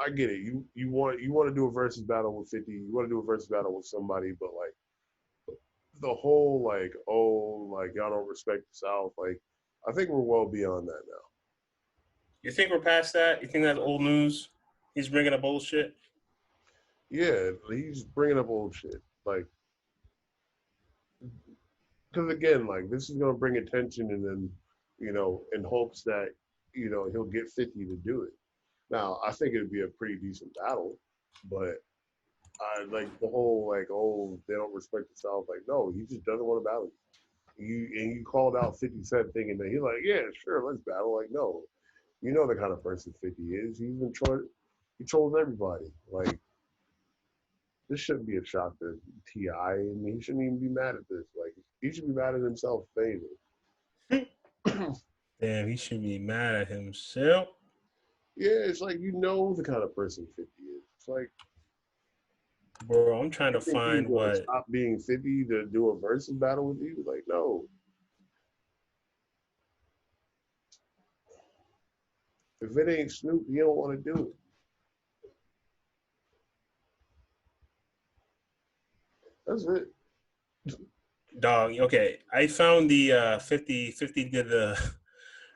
I get it. You want to do a versus battle with 50. You want to do a versus battle with somebody, but like the whole like like y'all don't respect the South. Like I think we're well beyond that now. You think we're past that? You think that's old news? He's bringing up bullshit. Yeah, he's bringing up old shit. Like because again, like this is gonna bring attention, and then in hopes that he'll get 50 to do it. Now I think it'd be a pretty decent battle, but I like the whole like they don't respect the South. Like no, he just doesn't want to battle you called out 50 Cent thinking that he's like, yeah, sure, let's battle. Like, no, you know the kind of person 50 is. He trolls everybody. Like, this shouldn't be a shock to Ti, and he shouldn't even be mad at this. Like, he should be mad at himself for anything. Damn, he should be mad at himself. Yeah, it's like you know the kind of person 50 is. It's like Bro, I'm trying you to think he's find gonna what stop being 50 to do a versus battle with you? Like, no. If it ain't Snoop, you don't want to do it. That's it. dog. Okay, I found the 50 did the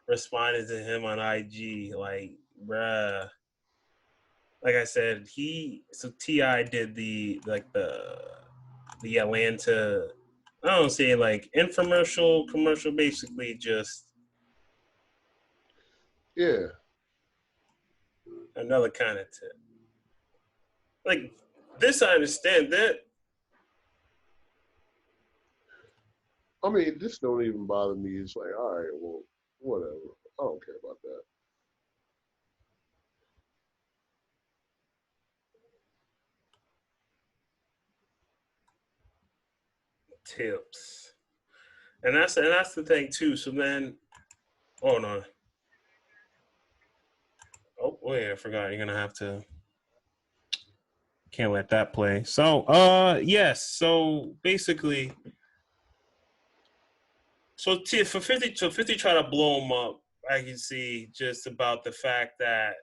responded to him on IG. Like, bruh. Like I said, Ti did the Atlanta, I don't say like infomercial commercial, basically just Yeah. another kind of tip. Like this, I understand that. I mean, this don't even bother me. It's like, all right, well, whatever. I don't care about that. Tips, and that's the thing too. So then, oh no, oh wait, I forgot. You're gonna have to, can't let that play. So yes. So basically, for 50, so 50 try to blow him up. I can see just about the fact that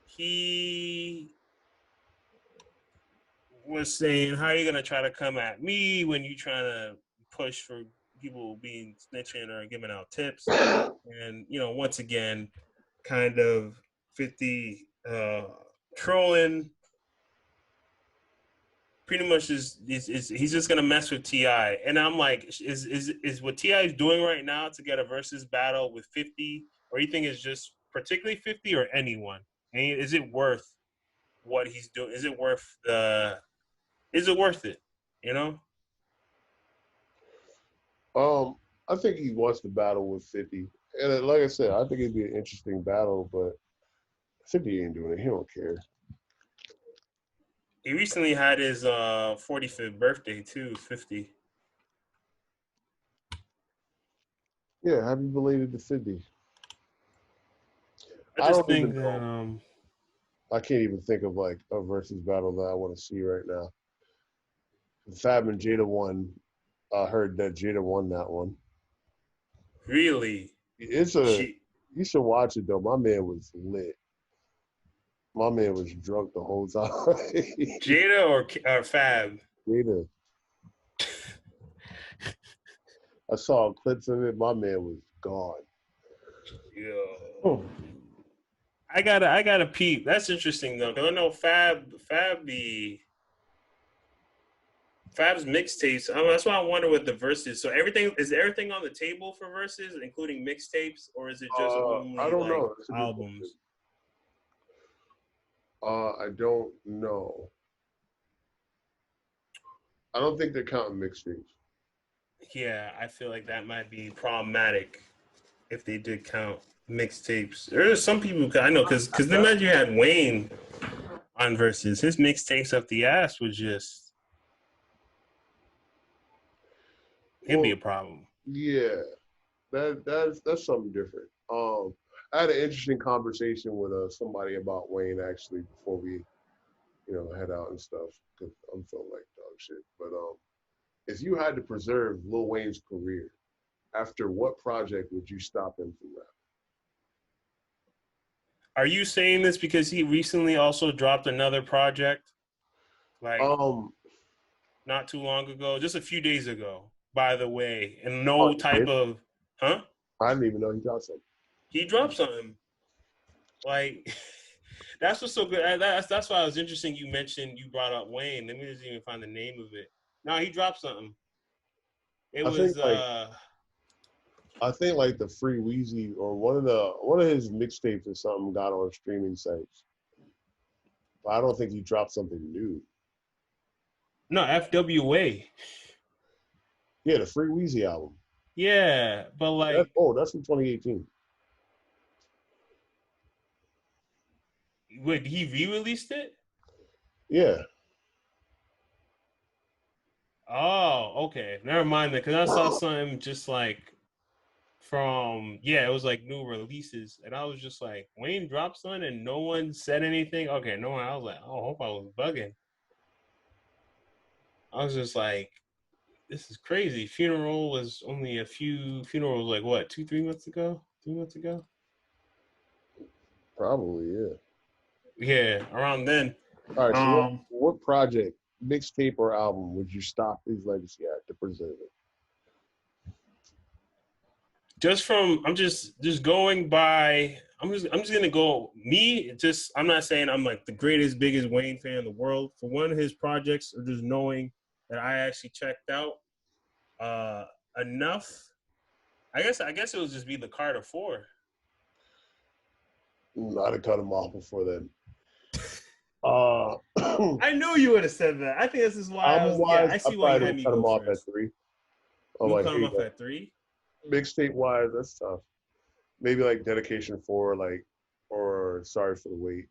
he was saying, "How are you gonna try to come at me when you trying to push for people being snitching or giving out tips?" And once again, kind of 50 trolling. Pretty much is he's just gonna mess with Ti, and I'm like, is what Ti is doing right now to get a versus battle with 50, or you think it's just particularly 50 or anyone? And is it worth what he's doing? Is it worth the? Is it worth it? You know? I think he wants to battle with 50. And like I said, I think it'd be an interesting battle, but 50 ain't doing it. He don't care. He recently had his 45th birthday too, 50. Yeah, happy belated to 50. I I just don't think even that know. I can't even think of like a versus battle that I want to see right now. Fab and Jada won. I heard that Jada won that one. really, It's a G- You should watch it though. My man was lit. My man was drunk the whole time. Jada or Fab. Jada. I saw clips of it. My man was gone. Yo. Oh. I gotta peep. That's interesting though. Cause I know Fab's mixtapes. That's why I wonder what the verses. So everything on the table for verses, including mixtapes, or is it just I only don't like know. It's a good question. albums? I don't know. I don't think they're counting mixtapes. Yeah, I feel like that might be problematic if they did count. Mixtapes. There's some people I know because then imagine you had Wayne on versus his mixtapes up the ass was just it'd be Well, a problem. yeah, that's something different. I had an interesting conversation with somebody about Wayne actually before we, head out and stuff because I'm feeling like dog shit. But if you had to preserve Lil Wayne's career, after what project would you stop him from rap? Are you saying this because he recently also dropped another project, like Um, not too long ago, just a few days ago, by the way, and oh, no he type did? of huh? I didn't even know he got something. He dropped something. Like that's what's so good. That's why it was interesting. You mentioned you brought up Wayne. Let me just even find the name of it. No, he dropped something. It I think was like I think like the Free Wheezy or one of his mixtapes or something got on streaming sites. But I don't think he dropped something new. no FWA. Yeah, the Free Wheezy album. Yeah, but like That's from 2018. wait, he re-released it? Yeah. Oh, okay. Never mind that because I saw something just like from yeah, it was like new releases, and I was just like, Wayne dropped something and no one said anything. Okay, no one. I was like, oh, I hope I was bugging. I was just like, this is crazy. Funeral was only a few funerals like what 2 3 months ago, 3 months ago. Probably, yeah. Yeah, around then. All right, so Um, what project, mixtape or album would you stop his legacy at to preserve it? just from I'm just going by I'm just gonna go me just I'm not saying I'm like the greatest biggest Wayne fan in the world for one of his projects or just knowing that I actually checked out uh enough. I guess it would just be the Carter 4. I'd have cut him off before then. Uh, I knew you would have said that. I think this is why I album was yeah, wise, I I see why you probably had would me cut go him off at first. three. I'm You like, cut here him you off go. at 3. Mixtape wise, that's tough. Maybe like Dedication 4, like, or Sorry for the Wait.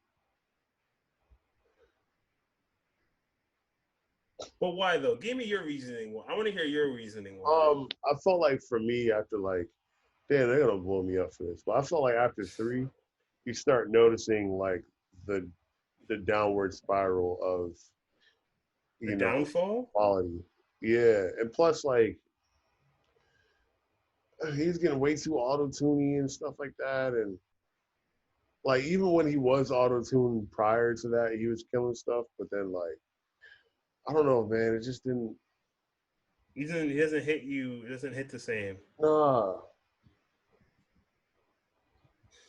But why though? Give me your reasoning. I want to hear your reasoning why. I felt like for me after like, damn, they're gonna blow me up for this. But I felt like after three, you start noticing like the the downward spiral of The you know downfall? quality. Yeah, and plus like he's getting way too auto tuney and stuff like that, and like even when he was auto tuned prior to that, he was killing stuff. But then like I don't know, man, it just didn't. He doesn't hit you. It doesn't hit the same. Nah,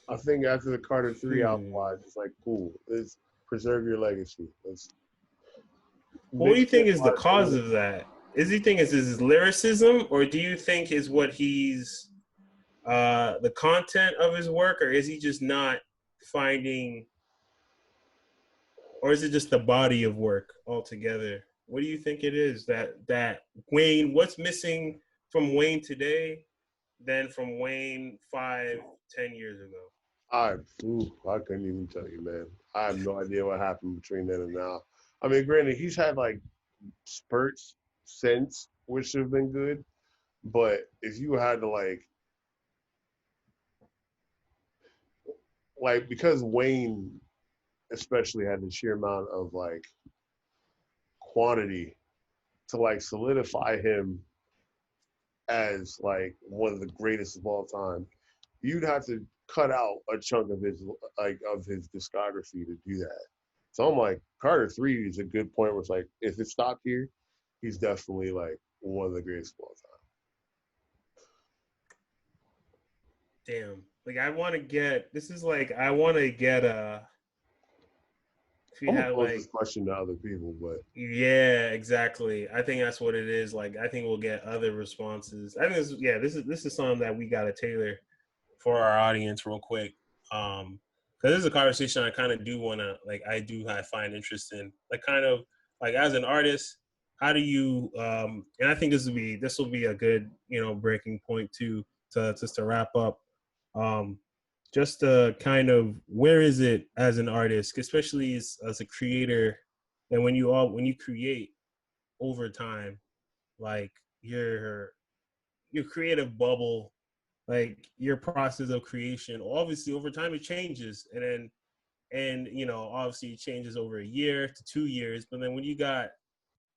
I think after the Carter 3 album Hmm. wise, it's like cool. Let's preserve your legacy. Let's Well, what do mix you it think is the wise. cause of that? Is you think is his lyricism, or do you think is what he's the content of his work, or is he just not finding, or is it just the body of work altogether? What do you think it is that Wayne? What's missing from Wayne today than from Wayne 5 10 years ago? I couldn't even tell you, man. I have no idea what happened between then and now. I mean, granted, he's had like spurts since, which have been good. But if you had to like because Wayne especially had the sheer amount of like quantity to like solidify him as like one of the greatest of all time, you'd have to cut out a chunk of his discography to do that. So I'm like, Carter 3 is a good point where it's like if it stopped here, he's definitely like one of the greatest of all time. Damn. Like I want to get. This is like I want to get a. If you I'm gonna had pose this like question to other people, but yeah, exactly. I think that's what it is. Like I think we'll get other responses. I think this yeah, this is something that we gotta tailor for our audience real quick. Because this is a conversation I kind of do wanna like I find interest in. Like kind of like as an artist, how do you and I think this will be a good, breaking point too to just to wrap up. Um just kind of where is it as an artist, especially as a creator, and when you create over time, like your creative bubble, like your process of creation, obviously over time it changes, and obviously it changes over a year to 2 years, but then when you got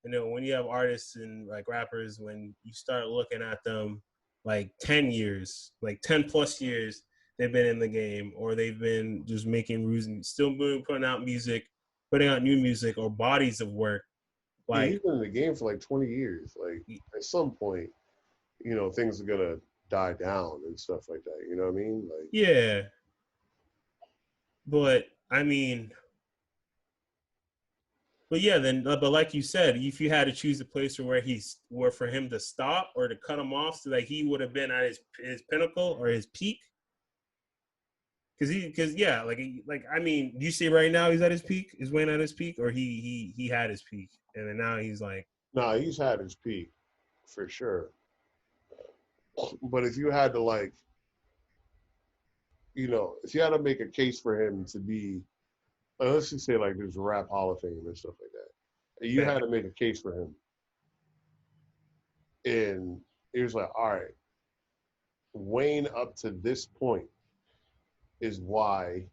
when you have artists and like rappers, when you start looking at them like 10 years, like 10 plus years, they've been in the game, or they've been just making music, still putting out music, putting out new music or bodies of work. Yeah, he's Like, been in the game for like 20 years. Like at some point, things are gonna die down and stuff like that. You know what I mean? Like, yeah, but I mean, but yeah, then, but like you said, if you had to choose a place where for him to stop or to cut him off, so that he would have been at his pinnacle or his peak, because yeah, like I mean, do you see right now he's at his peak? Is Wayne at his peak, or he had his peak, and then now he's like, nah, he's had his peak for sure. But if you had to if you had to make a case for him to be, let's just say like there's a rap Hall of Fame and stuff like that, and you bet, had to make a case for him, and it was like, all right, Wayne up to this point is why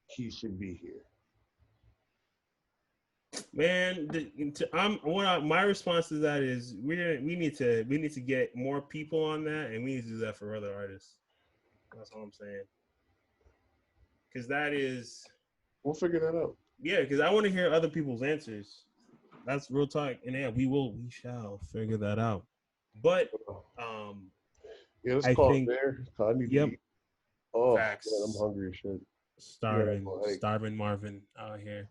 he should be here. man, my response to that is we need to get more people on that, and we need to do that for other artists. That's all I'm saying. Because that is, We'll figure that out. yeah, because I want to hear other people's answers. That's real talk, and yeah, we shall figure that out. But um, Yeah, let's I call it think, there. I need to yep, eat. Oh man, I'm facts. hungry as shit. Yeah, like, Starving Marvin out here.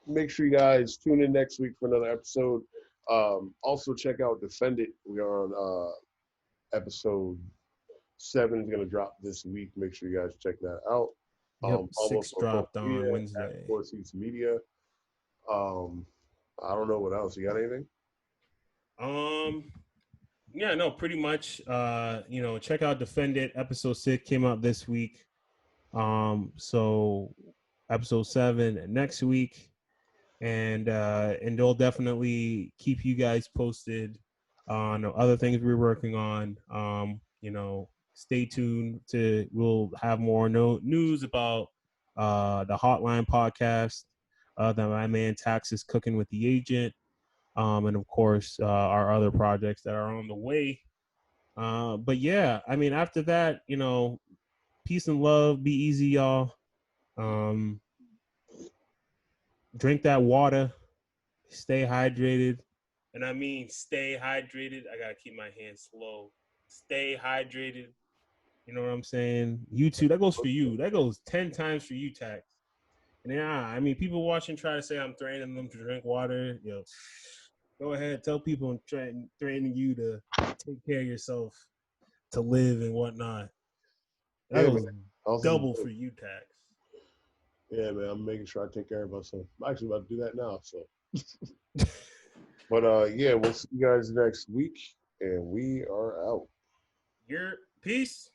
make sure you guys tune in next week for another episode. Also check out Defend It. We are on episode 7 is gonna drop this week. Make sure you guys check that out. Yep, Almost 6 on social dropped on media at Wednesday. FloorSeats Media. I don't know what else. You got anything? Um, yeah, no, pretty much. Check out Defend It. Episode 6 came out this week. So episode 7 next week, and they'll definitely keep you guys posted on other things we're working on. Stay tuned we'll have more news about the Hotline podcast, that my man Tax is cooking with the agent, and of course our other projects that are on the way. But yeah, I mean, after that, peace and love. Be easy, y'all. Um, Drink that water. Stay hydrated. And I mean, stay hydrated. I gotta keep my hands slow. Stay hydrated. You know what I'm saying? You too. That goes for you. That goes 10 times for you, Tax. And yeah, I mean, people watching try to say I'm threatening them to drink water. Go ahead, tell people I'm threatening you to take care of yourself, to live and whatnot. That Yeah, man. goes Also, double for you, Tax. yeah, man. I'm making sure I take care of myself. I'm actually about to do that now. So, but yeah, we'll see you guys next week, and we are out. Your peace.